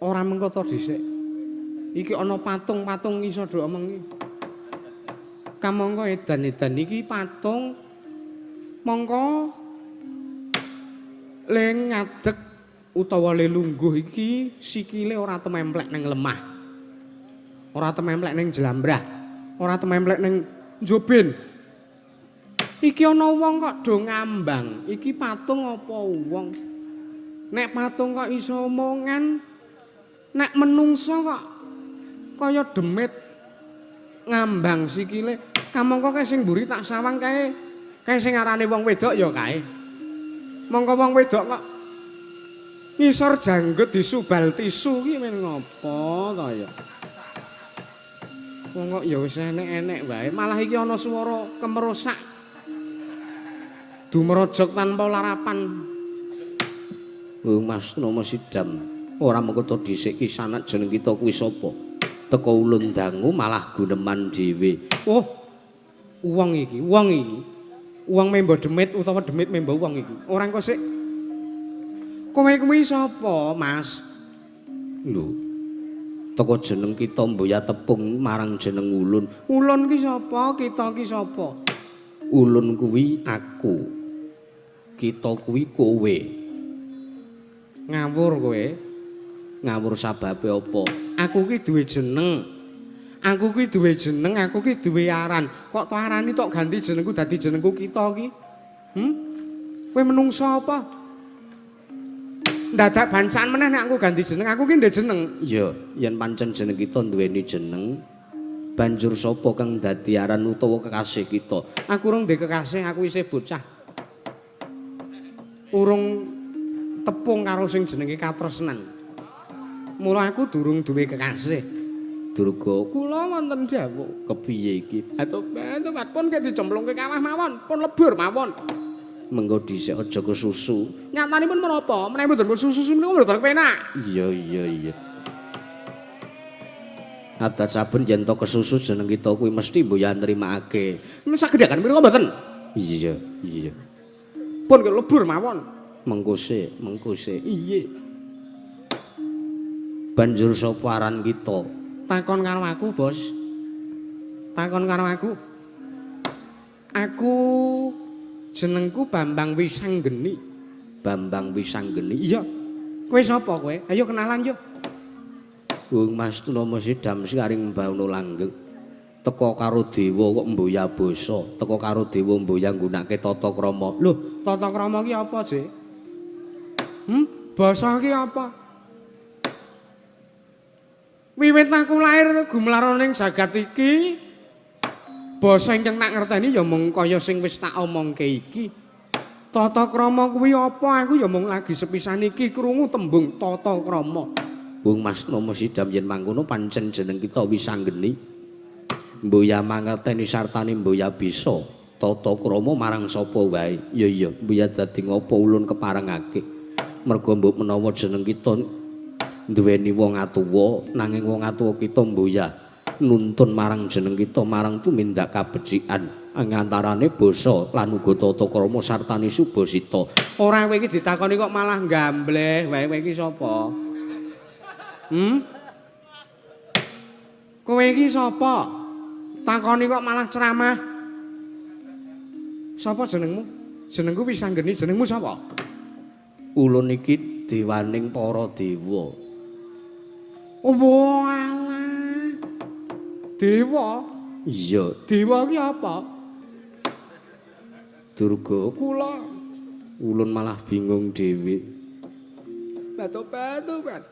Speaker 4: ora mengko to dhisik iki ana patung-patung iso do omong kamangka edan-edan iki patung mongko le ngadeg utawa le lungguh iki sikile ora tememplek ning lemah ora tememplek ning jlambrah ora tememplek ning njobin iki ana wong kok do ngambang iki patung apa wong nek patung kok iso omongan nek menungso kok kaya demit ngambang sikile. Kamangka kae sing mburi tak sawang kae sing arane wong wedok ya kae. Mongko wong wedok kok ngisor janggut disubal tisu ki men ngopo to ya. Wong kok ya wis enek-enek wae, malah iki ana swara kemerosak. Dumrojok tanpa larapan.
Speaker 3: Mas Nomo Sidam, ora mengko to dhisik ki sanad jeneng kita kuwi sapa? Teko ulun dangu malah guneman dhewe.
Speaker 4: Oh. Wong iki. Wong memba demit utawa demit memba wong iki. Ora kok sik. Kowe kuwi sapa, Mas?
Speaker 3: Lho. Teko jeneng kita mboya tepung marang jeneng ulun.
Speaker 4: Ulun ki sapa? Kita ki sapa?
Speaker 3: Ulun kuwi aku. Kita kuwi kowe.
Speaker 4: Ngawur kowe.
Speaker 3: Ngawur sababe apa?
Speaker 4: Aku ki duwe jeneng. Aku ki duwe jeneng, aku ki duwe aran. Kok to arani tok ganti jenengku dadi jenengku kita ki? Kowe menungso apa? Dadak bancaan meneh nek aku ganti jeneng, aku ki ndek jeneng.
Speaker 3: Ya, yen pancen jeneng kita duweni jeneng, banjur sapa kang dadi aran utawa kekasih kita?
Speaker 4: Aku urung ndek kekasih, aku isih bocah. Urung tepung karo sing jenenge katresnan. Mula aku durung duwe kekasih.
Speaker 3: Durga,
Speaker 4: Kula wonten dawuh.
Speaker 3: kepiye iki?
Speaker 4: Atobat pun kek dicemplungke kawah mawon, pun lebur mawon.
Speaker 3: Mengko dhisik aja kesusu.
Speaker 4: Nyatanipun menapa? Menawi mboten susu-susu menika mboten penak.
Speaker 3: Iya. Adat saben yen to kesusu jeneng kita kuwi mesti mboya nrimakake.
Speaker 4: Sagedakan menika mboten.
Speaker 3: Iya.
Speaker 4: Pun kek lebur mawon.
Speaker 3: Mengko sik.
Speaker 4: Iya.
Speaker 3: Banjur sapa aran kita?
Speaker 4: Takon karo aku, Bos. Takon karo aku. Aku jenengku Bambang Wisanggeni.
Speaker 3: Bambang Wisanggeni.
Speaker 4: Iya. Kowe sapa kowe? Ayo kenalan yo.
Speaker 3: Wong Mas Nomo Sidam sing mbauna langgeng. Teko karo dewa kok mboya basa, teko karo dewa mboya nggunakake tata krama.
Speaker 4: Lho, tata krama ki apa, Sih? Basa ki apa? Wiwit aku lair gumlaroning jagat iki, basa ingkang tak ngerteni ya mung kaya sing wis tak omongke iki. Tata krama kuwi apa? Aku ya mung lagi sepisan iki krungu tembung tata krama.
Speaker 3: Wong Mas Nomo Sidam yen mangkono pancen jeneng kita Wisanggeni. Mboya mangerteni sartane mboya bisa tata krama marang sapa wae. Iya, mboya dadi ngopo ulun keparengake. Mergo mbok menawa jeneng kita duweni wong atuwa, nanging wong atuwa kita mboya nuntun marang jeneng kita marang tumindak kabecikan antarane basa lan uga tata krama sartane subasita.
Speaker 4: Ora kowe iki ditakoni kok malah gambleh wae, kowe iki sapa? Kowe iki sapa? Takoni kok malah ceramah. Sapa jenengmu? Jenengku Wisanggeni, jenengmu sapa?
Speaker 3: Ulun iki dewaning para dewa.
Speaker 4: Oh alah. Dewa?
Speaker 3: Iya,
Speaker 4: Dewa ki apa?
Speaker 3: Durga.
Speaker 4: Kula.
Speaker 3: Ulun malah bingung dhewe.
Speaker 4: Batu-batu, Pak.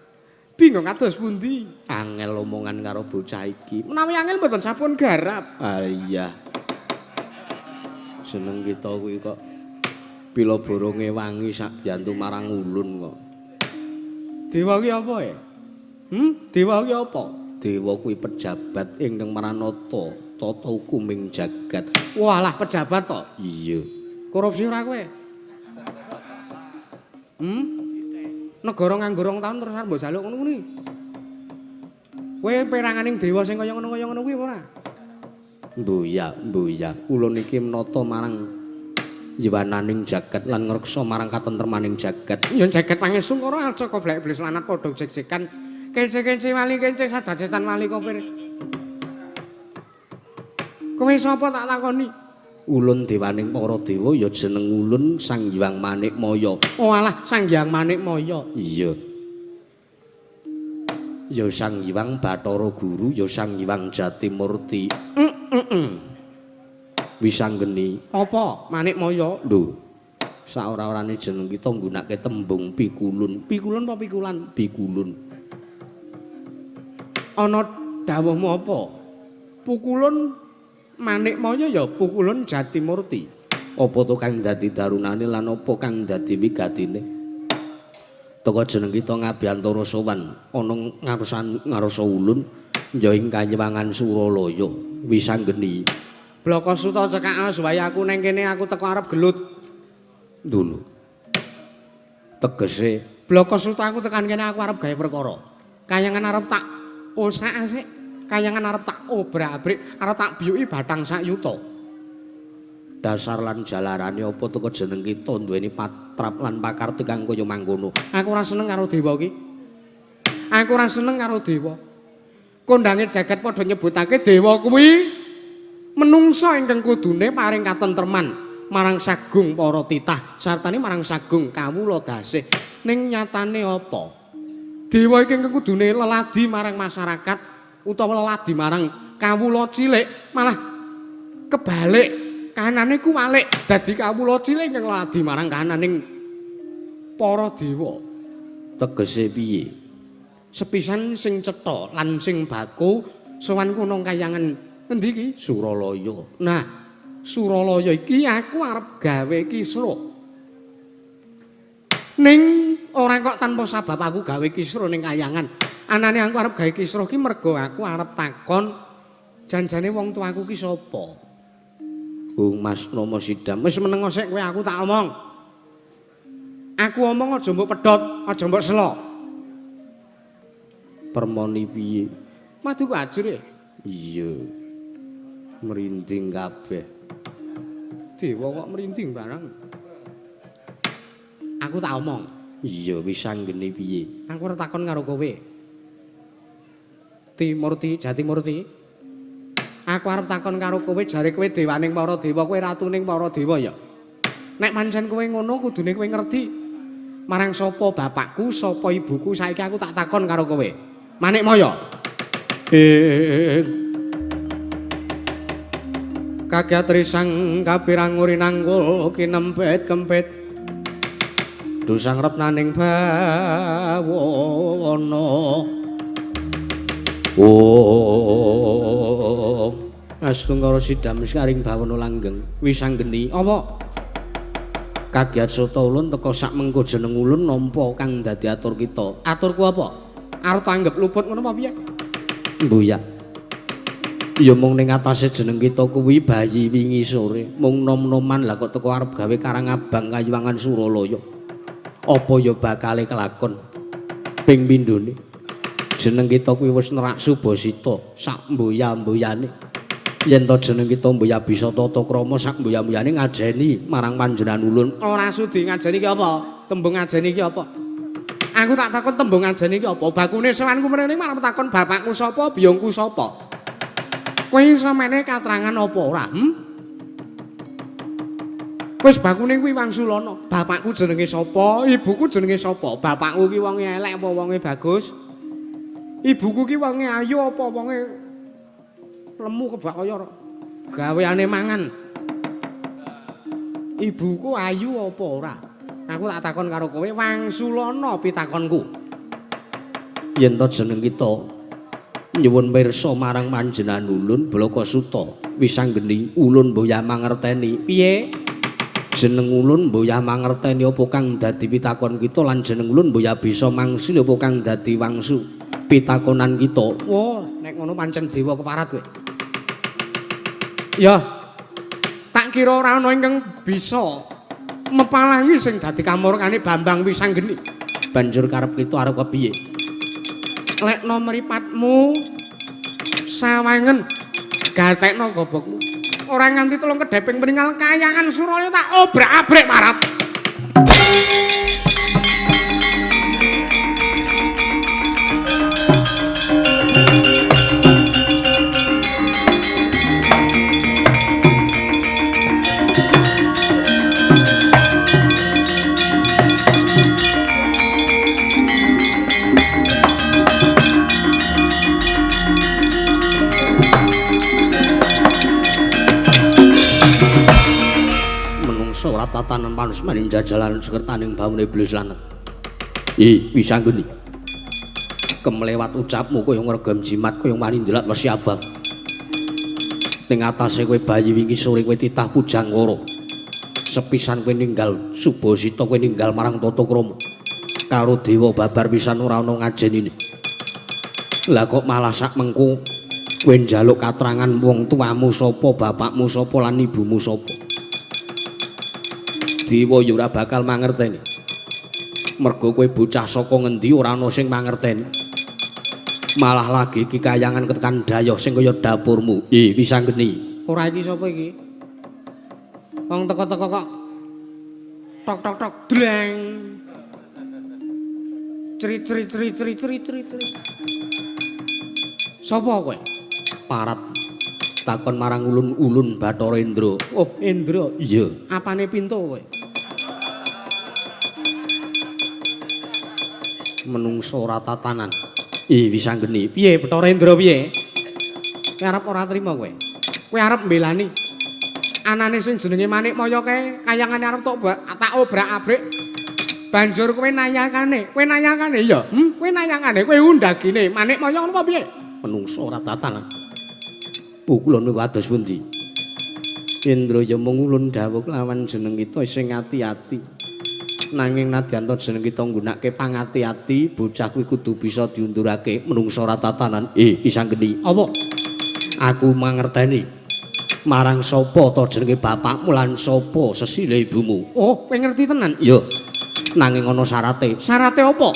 Speaker 4: Bingung kados pundi?
Speaker 3: Angel omongan karo bocah iki.
Speaker 4: Menawi angel mboten sampun garap.
Speaker 3: Ah iya. Seneng kita kuwi kok pila boronge wangi sak biyantu marang ulun kok.
Speaker 4: Dewa ki apa ya? Dewa ki apa?
Speaker 3: Dewa kuwi pejabat ingkang maranata tata hukuming jagat.
Speaker 4: Walah pejabat to.
Speaker 3: Iya.
Speaker 4: Korupsi ora kowe? Negara nganggo 2 tahun terus arep mbok jaluk ngono kuwi. Kowe peranganing dewa sing kaya ngono kuwi ora?
Speaker 3: Mboya. Ulun iki menata marang yiwananing jagat lan ngreksa marang katentremaning jagat.
Speaker 4: Ya jagat pangestu ora aja kok blek iblis lanat padha jek-jekan. Kence-kence wali kence sadacetan wali kopir. Kowe sapa tak takoni?
Speaker 3: Ulun dewaning para dewa ya jeneng ulun Sang Hyang Manikmaya.
Speaker 4: Oh alah Sang Hyang Manikmaya.
Speaker 3: Iya. Ya Sang Hyang Bathara Guru, ya Sang Hyang Jatimurti. Wisanggeni.
Speaker 4: Apa? Manikmaya.
Speaker 3: Lho. Saora-orane jeneng kita nggunakake tembung pikulun.
Speaker 4: Pikulun apa pikulan?
Speaker 3: Pikulun.
Speaker 4: Ana dawuhmu apa? Pukulun Manikmaya ya pukulun Jatimurti.
Speaker 3: Apa to kang dadi darunane lan apa kang dadi wigatine? Teka jeneng kita ngabiyantara sowan ana ngarsa ulun ya ing Kanyewangan Suralaya Wisanggeni.
Speaker 4: Blaka Suta cekak supaya aku neng kene aku teko arep gelut.
Speaker 3: Dulu. Tegese
Speaker 4: Blaka Suta aku tekan kene aku arep gawe perkara. Kayangan arep tak osak sik. Kayangan arep tak obrak-abrik, arep tak biyuki bathang sak yuta.
Speaker 3: dasar lan jalarane apa teko jeneng kita duweni patrap lan pakarti kang kaya mangkono.
Speaker 4: Aku ora seneng karo dewa iki. Aku ora seneng karo dewa. Kondange jagat padha nyebutake dewa kuwi menungso ingkang kudune paring katentreman marang sagung para titah sartane marang sagung kawula dasih. Ning nyatane apa? Dewa iki ingkang kudune leladi marang masyarakat utawa leladi marang kawula cilik malah kebalik. Kanane ku walik dadi kawula cilik ingkang leladi marang kananing para dewa.
Speaker 3: Tegese piye?
Speaker 4: Sepisan sing cetha lan sing baku sowan kono kayangan endi iki?
Speaker 3: Suralaya.
Speaker 4: Nah, Suralaya iki aku arep gawe kisra. Ning ora kok tanpa sabab aku gawe kisra ning kayangan. Anane aku arep gawe kisra iki mergo aku arep takon janjane wong tuaku ki sapa?
Speaker 3: Mas Nomo Sidam.
Speaker 4: Wis meneng sik kowe aku tak omong. Aku omong aja mbok pedhot, aja mbok sela.
Speaker 3: Permoni piye?
Speaker 4: Maduku ajur.
Speaker 3: Iya. Merinding kabeh.
Speaker 4: Dewa kok merinding barang. Aku tak omong.
Speaker 3: Iya Wisanggeni piye?
Speaker 4: Aku arep takon karo kowe. Timurti, Jatimurti. Aku arep takon karo kowe jare kowe dewaning para dewa, kowe ratuning para dewa ya. Nek pancen kowe ngono kudune kowe ngerti marang sapa bapakku, sapa ibuku, saiki aku tak takon karo kowe. Manikmaya. Kagatri sang kapirang urinanggul kinempet kempet. Dusang repnaning bawana. Oh, Astungkara Sidam saring bawana langgeng Wisanggeni. Apa? Kagiat Sota ulun teka sak mengko jeneng ulun nampa kang dadi atur kita. Aturku apa? Arep tanggep luput ngono apa piye? Mbuyak. Ya mung ning atase jeneng kita kuwi bayi wingi sore, mung nom-noman lah kok teko arep gawe Karangabang Kayuwangan Suralaya. Apa ya bakale kelakon ping pindhone? Jeneng kita kuwi wis nerak Subasita sak mboya-mboyane. Yen to jeneng kita mboya bisa tata krama sak mboya-mboyane ngajeni marang panjenengan ulun. Ora sudi ngajeni ki apa? Tembung ngajeni ki apa? Aku tak takon tembung ngajeni ki apa? Bakune sowanku mrene marang takon bapakku sapa, biyungku sapa. Kowe iso meneh katrangan apa ora? Wis bakune kuwi Wangsulana. Bapakku jenenge sapa? Ibuku jenenge sapa? Bapakku ki wonge elek apa wonge bagus? Ibuku ki wonge ayu apa wonge lemu kebak kaya gaweane mangan. Ibuku ayu apa ora? Aku tak takon karo kowe Wangsulana pitakonku.
Speaker 3: Yen to jeneng kita nyuwun pirsa marang panjenengan ulun Blakasuta Wisanggeni ulun mboya mangerteni. Piye? Jeneng ulun mboya mangerteni apa kang dadi pitakon kita lan jeneng ulun mboya bisa mangsil apa kang dadi wangsu pitakonan kita.
Speaker 4: Wah, nek ngono pancen dewa keparat kowe. Ya. Tak kira ora ana ingkang bisa mepalangi sing dadi kamurkane Bambang Wisanggeni.
Speaker 3: Banjur karep kita arep kepiye?
Speaker 4: Lekno mripatmu sawangen gatekno gobokmu. Ora nganti tulung kedheping peninggal Kayangan Suralaya tak obrak-abrik parat.
Speaker 3: Tatanan panusmaning jajalan sekertaning baune iblis lanet. Wisanggeni. kemlewat ucapmu kaya ngregem jimat kaya wani ndelat wesi abang. Ning atase kowe bayi wingi sore kowe titah Pujanggara. Sepisan kowe ninggal Subasita kowe ninggal marang Tatakrama. Karo dewa babar pisan ora ana ngajenine. Lah kok malah sak mengko kowe njaluk katrangan wong tuamu sapa, bapakmu sapa lan ibumu sapa. Dewa ya ora bakal mangerteni. Mergo kowe bocah saka ngendi ora ana sing mangerteni. Malah lagi iki kayangan ketekan dayoh sing kaya dapurmu. Wisanggeni.
Speaker 4: Ora iki sapa iki? Wong teko-teko kok tok tok tok dreng. Cri. Sapa kowe?
Speaker 3: Parat takon marang ulun-ulun Bathara Indra.
Speaker 4: Oh, Indra.
Speaker 3: Iya.
Speaker 4: Apane pintu kowe?
Speaker 3: Menungso ora tatanan. Wisanggeni.
Speaker 4: Piye Bathara Indra piye? Kowe arep ora trima kowe? Kowe arep mbelani anane sing jenenge Manikmaya kae kayangane arep tak obrak-abrik. Banjur kowe nayangane ya? Kowe nayangane, kowe undagine Manikmaya ngono apa piye?
Speaker 3: Menungso ora tatanan. Pukulane wados pundi? Indra ya mung ulun dawuh lawan jeneng kita sing ati-ati. Nanging nadyan to jeneng kita nggunakake pangati-ati, bocah kuwi kudu bisa diundurake menungso ora tatanan. Wisanggeni.
Speaker 4: Apa?
Speaker 3: Aku mangerteni. Marang sapa to jenenge bapakmu lan sapa sesile ibumu?
Speaker 4: Oh, kowe ngerti tenan?
Speaker 3: Iya. Nanging ana syarate.
Speaker 4: Syarate apa?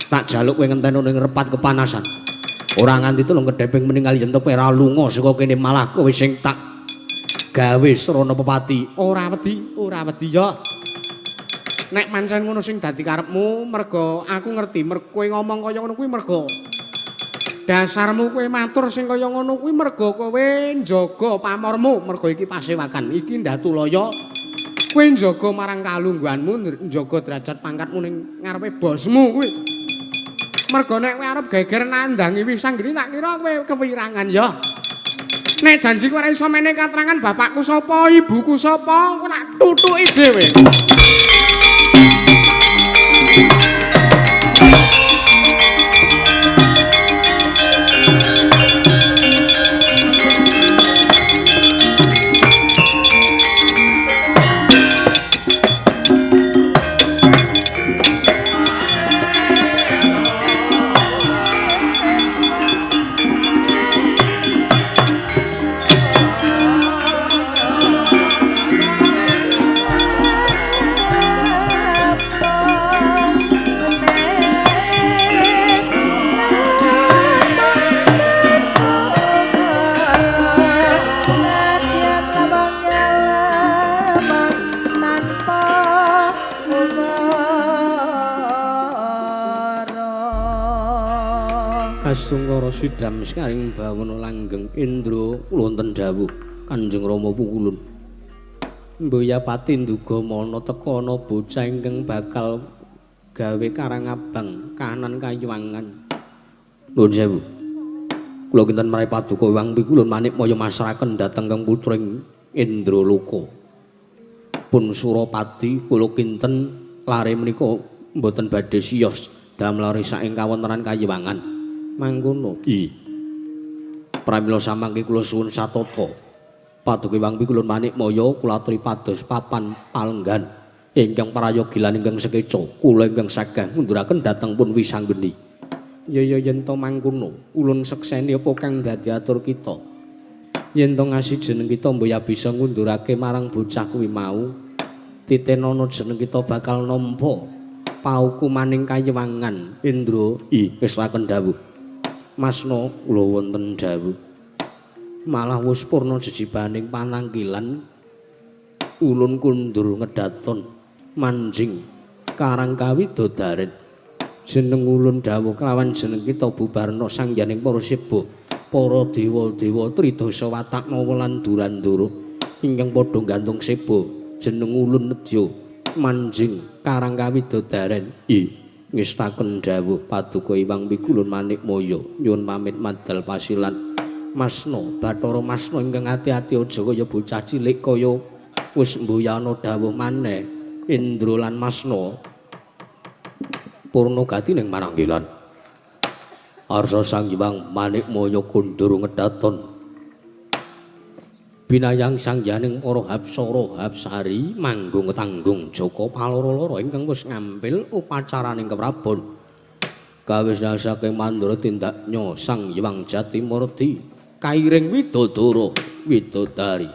Speaker 3: Tak jaluk kowe ngenteni ning repat kepanasan. Ora nganti tulung kedheping meninggal yen to kowe ora lunga saka kene malah kowe sing tak gawe srana pepati.
Speaker 4: Ora wedi ya. Nek pancen ngono sing dadi karepmu, mergo aku ngerti kowe ngomong kaya ngono kuwi mergo dasarmu kowe matur sing kaya ngono kuwi mergo kowe njaga pamormu, mergo iki pasewakan, iki Ndatulaya. Kowe njaga marang kalungguhanmu, njaga derajat pangkatmu ning ngarepe bosmu kuwi. Mergo nek kowe arep geger nandangi Wisanggeni tak kira kowe kewirangan ya. Nek janji kowe ora iso menehi katrangan bapakku sapa, ibuku sapa, kowe tak tutuki dhewe.
Speaker 3: Astungkara sidam sekaring bawana langgeng Indra kula wonten dawuh Kanjeng Rama pukulun. Mboya pati nduga mana teka ana bocah ingkang bakal gawe karangabang kahanan kayuwangan. Nuwun sewu. Kula kinten marai paduka Hyang Pikulun Manikmaya masraken dhateng kang putring Indraloka. Pun Surapati kula kinten lare menika mboten badhe siyos damel saking kawontenan kayuwangan. Mangkono. Pramila samangke kula suwun satata. Paduka Hyang Pikulun Manikmaya kula aturi pados papan palenggan ingkang prayogilan ingkang sekeca kula ingkang sagah ngunduraken dhateng pun Wisanggeni. Ya yen to mangkono, ulun sekseni apa kang dadi atur kita. Yen to ngasih jeneng kita mboya bisa ngundurake marang bocah kuwi mau. Titenana jeneng kita bakal nampa paukumaning kayuwangan. Indra, wis laken dawuh. Masna kula wonten dawuh. Malah wis purna jejibaning pananggilan ulun kundur ngedaton manjing karang kawidodaren. Jeneng ulun dawuh kelawan jeneng kita bubarna sangyaning para siba, para dewa-dewa tridasa watakna lan durandara ingkang padha gantung siba. Jeneng ulun nedya manjing karang kawidodaren. Ngestaken dawuh Paduka Hyang Pikulun Manikmaya nyuwun pamit madal pasilan. Masna Bathara Masna ingkang ati-ati aja kaya bocah cilik kaya wis mbuyana dawuh maneh. Indra lan Masna purna gati ning maranggilan. Arsa Sang Hyang Manik Moyo Kundur ngedaton binayang sangyaning para Hapsara Hapsari manggung tanggung Jaka paloro-loro ingkang wis ngambil upacaraning keprabon kawis saking mandura tindaknya Sang Hyang Jatimurti kairing widodara widodari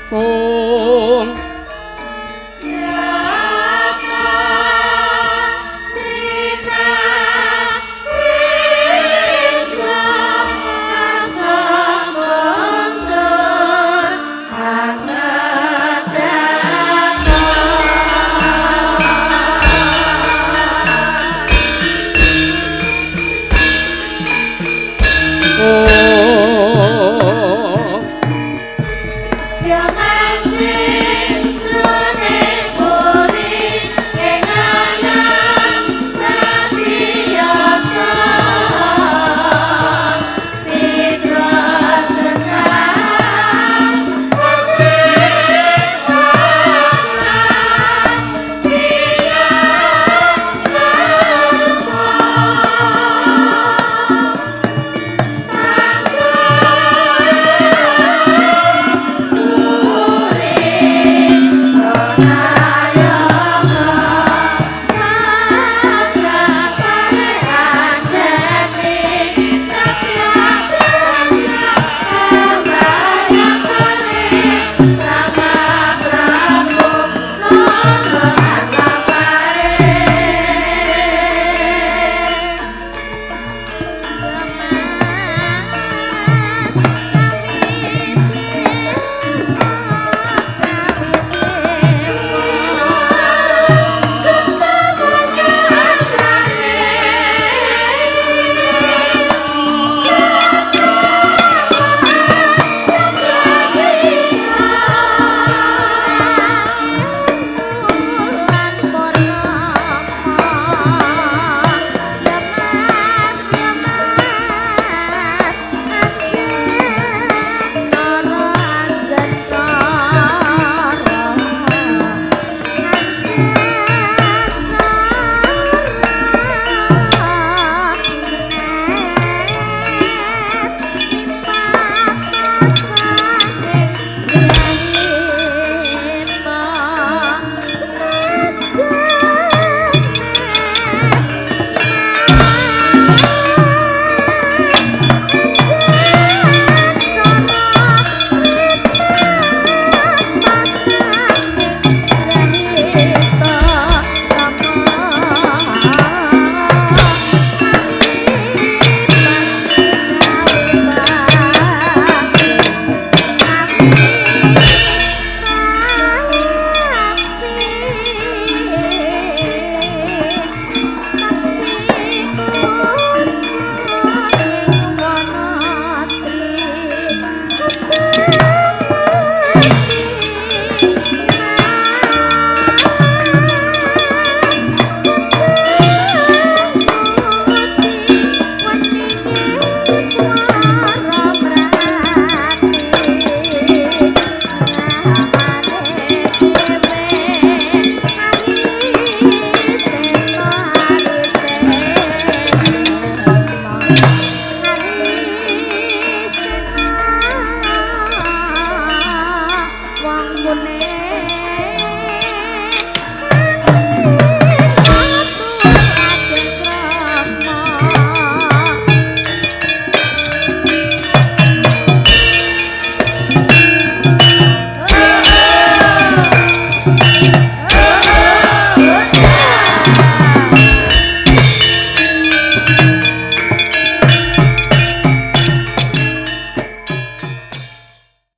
Speaker 3: Om
Speaker 1: Yang